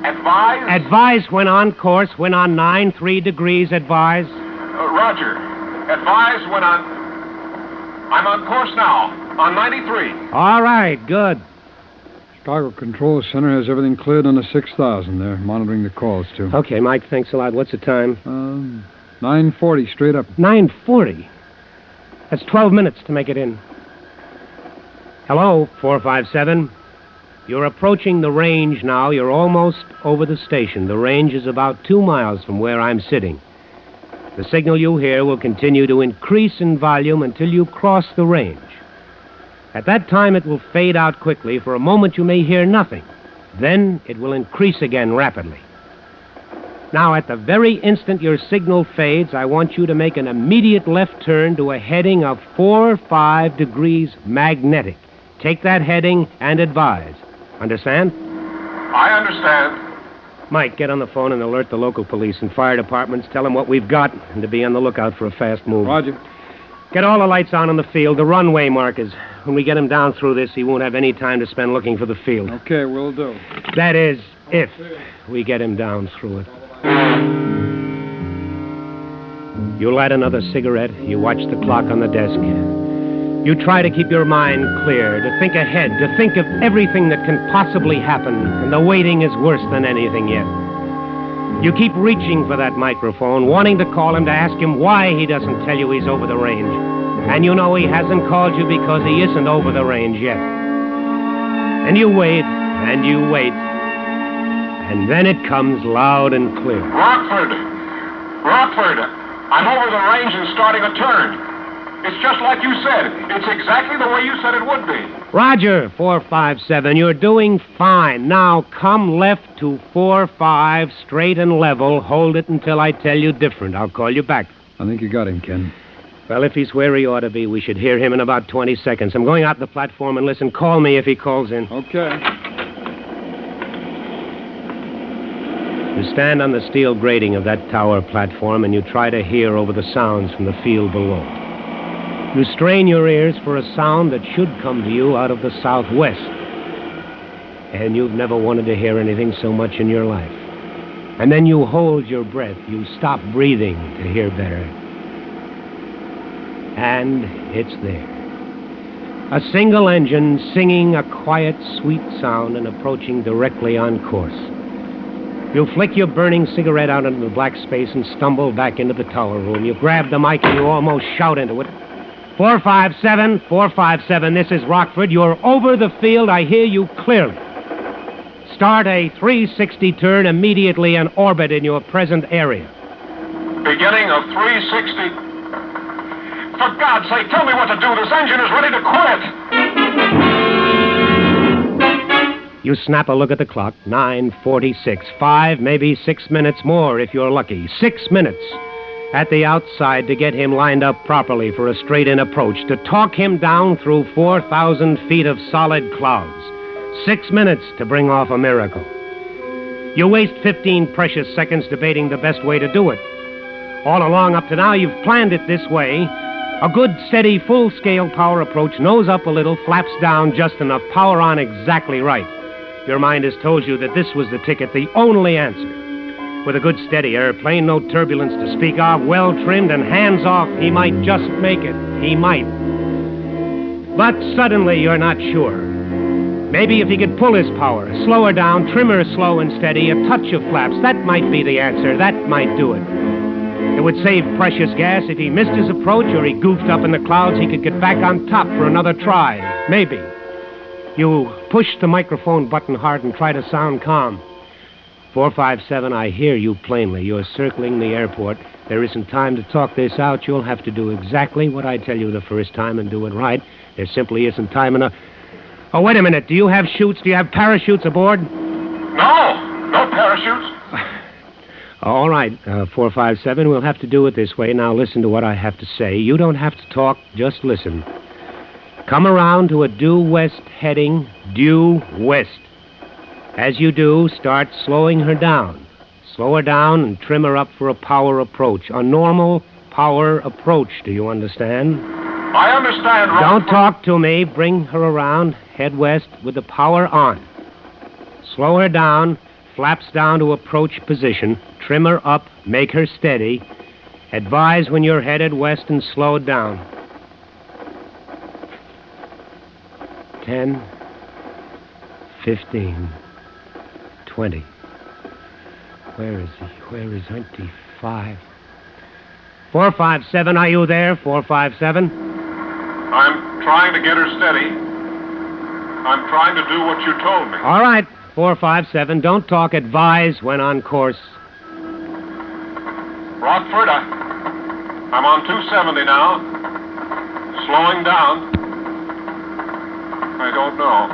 Advise? Advise when on course, when on 93 degrees, advise. Roger. Advise when I'm on course now, on 93. All right, good. Chicago Control Center has everything cleared on the 6000. They're monitoring the calls, too. Okay, Mike, thanks a lot. What's the time? 9:40, straight up. 9:40? That's 12 minutes to make it in. Hello, 457. You're approaching the range now. You're almost over the station. The range is about 2 miles from where I'm sitting. The signal you hear will continue to increase in volume until you cross the range. At that time, it will fade out quickly. For a moment, you may hear nothing. Then it will increase again rapidly. Now, at the very instant your signal fades, I want you to make an immediate left turn to a heading of 45 degrees magnetic. Take that heading and advise. Understand? I understand. Mike, get on the phone and alert the local police and fire departments. Tell them what we've got and to be on the lookout for a fast move. Roger. Get all the lights on in the field, the runway markers. When we get him down through this, he won't have any time to spend looking for the field. Okay, will do. That is, if we get him down through it. You light another cigarette. You watch the clock on the desk. You try to keep your mind clear, to think ahead, to think of everything that can possibly happen, and the waiting is worse than anything yet. You keep reaching for that microphone, wanting to call him to ask him why he doesn't tell you he's over the range. And you know he hasn't called you because he isn't over the range yet. And you wait, and you wait. And then it comes loud and clear. Rockford, I'm over the range and starting a turn. It's just like you said. It's exactly the way you said it would be. Roger, 457. You're doing fine. Now come left to 45, straight and level. Hold it until I tell you different. I'll call you back. I think you got him, Ken. Well, if he's where he ought to be, we should hear him in about 20 seconds. I'm going out the platform and listen. Call me if he calls in. Okay. You stand on the steel grating of that tower platform and you try to hear over the sounds from the field below. You strain your ears for a sound that should come to you out of the southwest. And you've never wanted to hear anything so much in your life. And then you hold your breath. You stop breathing to hear better. And it's there. A single engine singing a quiet, sweet sound and approaching directly on course. You flick your burning cigarette out into the black space and stumble back into the tower room. You grab the mic and you almost shout into it. 457, this is Rockford. You're over the field. I hear you clearly. Start a 360 turn immediately and orbit in your present area. Beginning of 360. For God's sake, tell me what to do. This engine is ready to quit. You snap a look at the clock. 9:46. 5, maybe 6 minutes more if you're lucky. 6 minutes at the outside to get him lined up properly for a straight-in approach, to talk him down through 4,000 feet of solid clouds. 6 minutes to bring off a miracle. You waste 15 precious seconds debating the best way to do it. All along up to now, you've planned it this way. A good, steady, full-scale power approach, nose up a little, flaps down just enough, power on exactly right. Your mind has told you that this was the ticket, the only answer. With a good, steady airplane, no turbulence to speak of, well-trimmed and hands off, he might just make it. He might. But suddenly, you're not sure. Maybe if he could pull his power, slow her down, trim her slow and steady, a touch of flaps, that might be the answer. That might do it. It would save precious gas. If he missed his approach or he goofed up in the clouds, he could get back on top for another try. Maybe. You push the microphone button hard and try to sound calm. 457, I hear you plainly. You're circling the airport. There isn't time to talk this out. You'll have to do exactly what I tell you the first time and do it right. There simply isn't time enough. Oh, wait a minute. Do you have chutes? Do you have parachutes aboard? No parachutes. All right, 457, we'll have to do it this way. Now listen to what I have to say. You don't have to talk, just listen. Come around to a due west heading, due west. As you do, start slowing her down. Slow her down and trim her up for a power approach. A normal power approach, do you understand? I understand, Rockford. Don't talk to me. Bring her around, head west with the power on. Slow her down, flaps down to approach position. Trim her up, make her steady. Advise when you're headed west and slow down. 10, 15, 20. Where is he? Where is 25? 457, are you there? 457? I'm trying to get her steady. I'm trying to do what you told me. All right, 457, don't talk. Advise when on course. Rockford, I'm on 270 now. Slowing down. I don't know.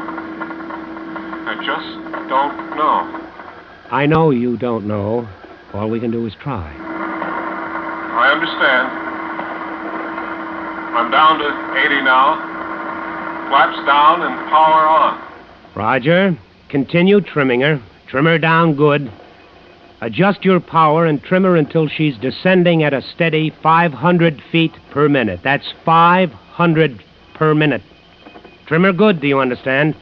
I just don't know. I know you don't know. All we can do is try. I understand. I'm down to 80 now. Flaps down and power on. Roger. Continue trimming her. Trim her down good. Adjust your power and trim her until she's descending at a steady 500 feet per minute. That's 500 per minute. Trim her good, do you understand?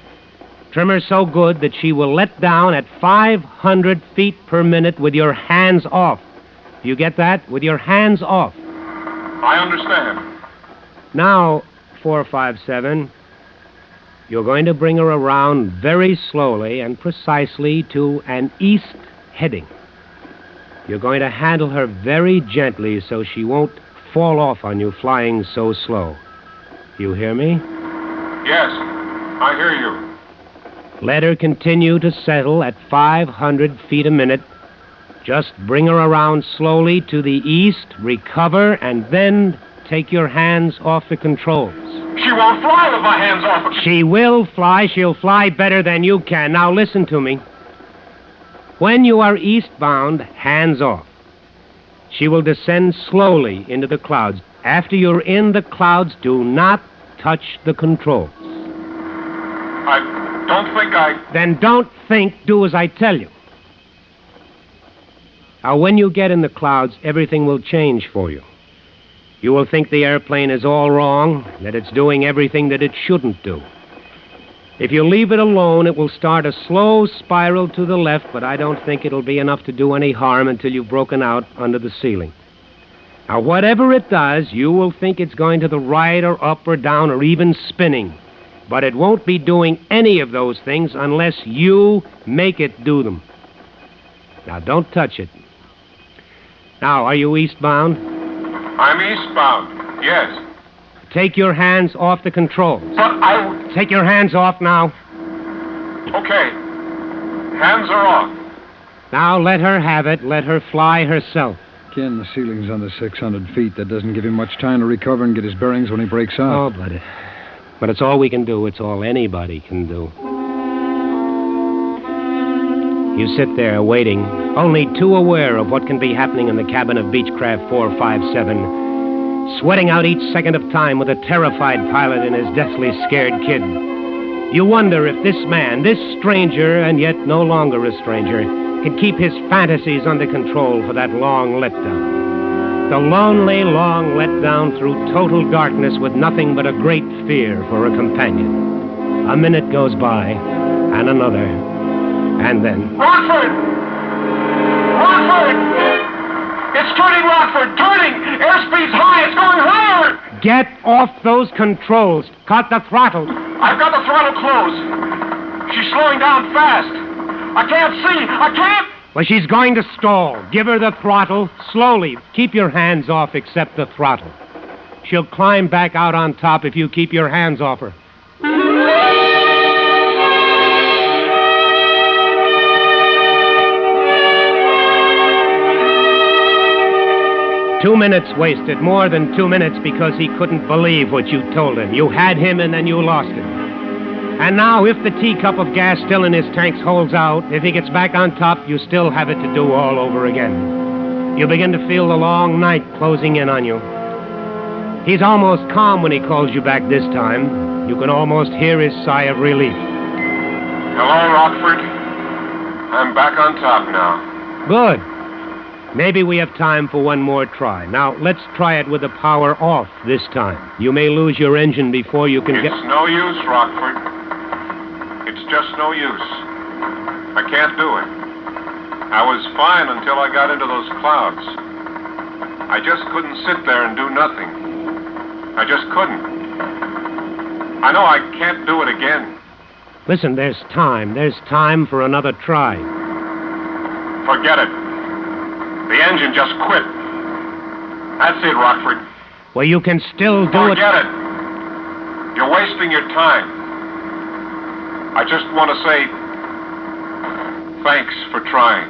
Trim her so good that she will let down at 500 feet per minute with your hands off. Do you get that? With your hands off. I understand. Now, 457, you're going to bring her around very slowly and precisely to an east heading. You're going to handle her very gently so she won't fall off on you flying so slow. You hear me? Yes, I hear you. Let her continue to settle at 500 feet a minute. Just bring her around slowly to the east, recover, and then take your hands off the controls. She won't fly with my hands off her. She will fly. She'll fly better than you can. Now listen to me. When you are eastbound, hands off. She will descend slowly into the clouds. After you're in the clouds, do not touch the controls. I don't think I... Then don't think, do as I tell you. Now, when you get in the clouds, everything will change for you. You will think the airplane is all wrong, that it's doing everything that it shouldn't do. If you leave it alone, it will start a slow spiral to the left, but I don't think it'll be enough to do any harm until you've broken out under the ceiling. Now, whatever it does, you will think it's going to the right or up or down or even spinning. But it won't be doing any of those things unless you make it do them. Now, don't touch it. Now, are you eastbound? I'm eastbound, yes. Take your hands off the controls. But Take your hands off now. Okay. Hands are off. Now, let her have it. Let her fly herself. Ken, the ceiling's under 600 feet. That doesn't give him much time to recover and get his bearings when he breaks out. Oh, but it's all we can do. It's all anybody can do. You sit there waiting, only too aware of what can be happening in the cabin of Beechcraft 457, sweating out each second of time with a terrified pilot and his deathly scared kid. You wonder if this man, this stranger, and yet no longer a stranger, can keep his fantasies under control for that long letdown. The lonely, long letdown through total darkness with nothing but a great fear for a companion. A minute goes by, and another, and then... Rockford! Rockford! It's turning, Rockford! Turning! Airspeed's high! It's going higher! Get off those controls. Cut the throttle. I've got the throttle closed. She's slowing down fast. I can't see. I can't... Well, she's going to stall. Give her the throttle. Slowly. Keep your hands off except the throttle. She'll climb back out on top if you keep your hands off her. 2 minutes wasted, more than 2 minutes, because he couldn't believe what you told him. You had him and then you lost him. And now, if the teacup of gas still in his tanks holds out, if he gets back on top, you still have it to do all over again. You begin to feel the long night closing in on you. He's almost calm when he calls you back this time. You can almost hear his sigh of relief. Hello, Rockford. I'm back on top now. Good. Maybe we have time for one more try. Now, let's try it with the power off this time. You may lose your engine before you can get... It's no use, Rockford. It's just no use. I can't do it. I was fine until I got into those clouds. I just couldn't sit there and do nothing. I just couldn't. I know I can't do it again. Listen, there's time. There's time for another try. Forget it. The engine just quit. That's it, Rockford. Well, you can still do it. Forget it. You're wasting your time. I just want to say thanks for trying.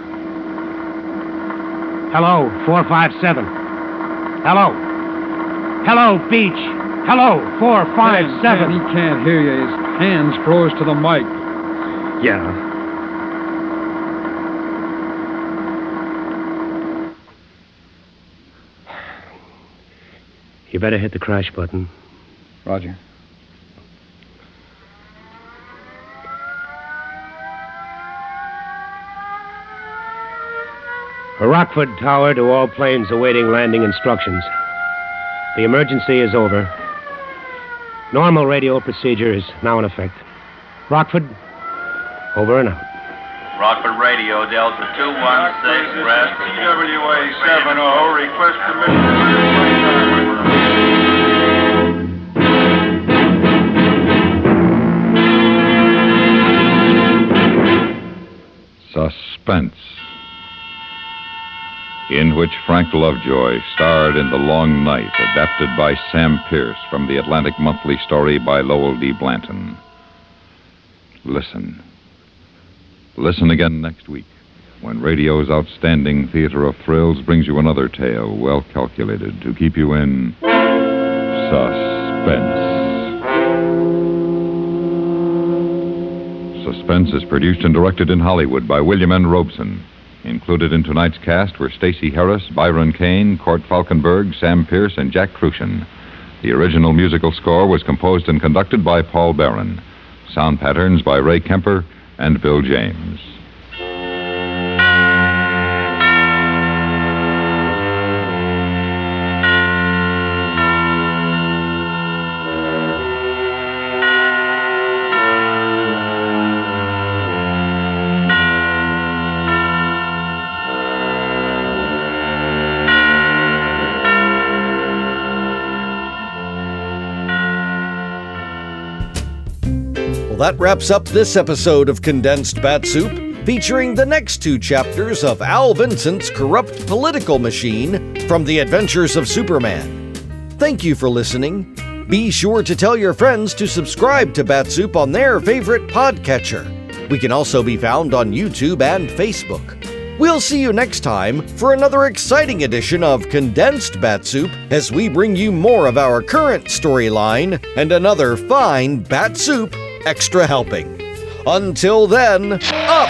Hello, 457. Hello. Hello, Beach. Hello, 457. Ken, he can't hear you. His hands froze to the mic. Yeah. You better hit the crash button. Roger. Rockford Tower to all planes awaiting landing instructions. The emergency is over. Normal radio procedure is now in effect. Rockford, over and out. Rockford Radio, Delta 216, rest. CWA 70, request permission. Suspense, in which which Frank Lovejoy starred in The Long Night, adapted by Sam Pierce from the Atlantic Monthly story by Lowell D. Blanton. Listen. Listen again next week, when radio's outstanding theater of thrills brings you another tale well calculated to keep you in suspense. Suspense is produced and directed in Hollywood by William N. Robeson. Included in tonight's cast were Stacey Harris, Byron Kane, Court Falkenberg, Sam Pierce, and Jack Crucian. The original musical score was composed and conducted by Paul Barron. Sound patterns by Ray Kemper and Bill James. That wraps up this episode of Condensed Bat-Supe, featuring the next two chapters of Al Vincent's corrupt political machine from The Adventures of Superman. Thank you for listening. Be sure to tell your friends to subscribe to Bat-Supe on their favorite podcatcher. We can also be found on YouTube and Facebook. We'll see you next time for another exciting edition of Condensed Bat-Supe as we bring you more of our current storyline and another fine Bat-Supe extra helping. Until then, up!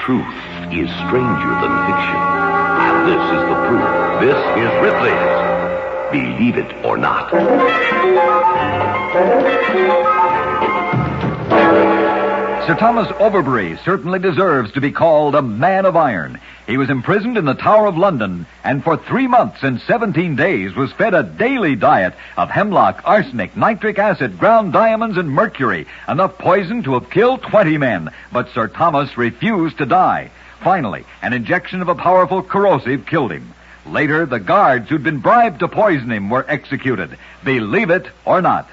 Truth is stranger than fiction. And this is the proof. This is Ripley's Believe It or Not. Sir Thomas Overbury certainly deserves to be called a man of iron. He was imprisoned in the Tower of London, and for 3 months and 17 days was fed a daily diet of hemlock, arsenic, nitric acid, ground diamonds, and mercury, enough poison to have killed 20 men. But Sir Thomas refused to die. Finally, an injection of a powerful corrosive killed him. Later, the guards who'd been bribed to poison him were executed. Believe it or not.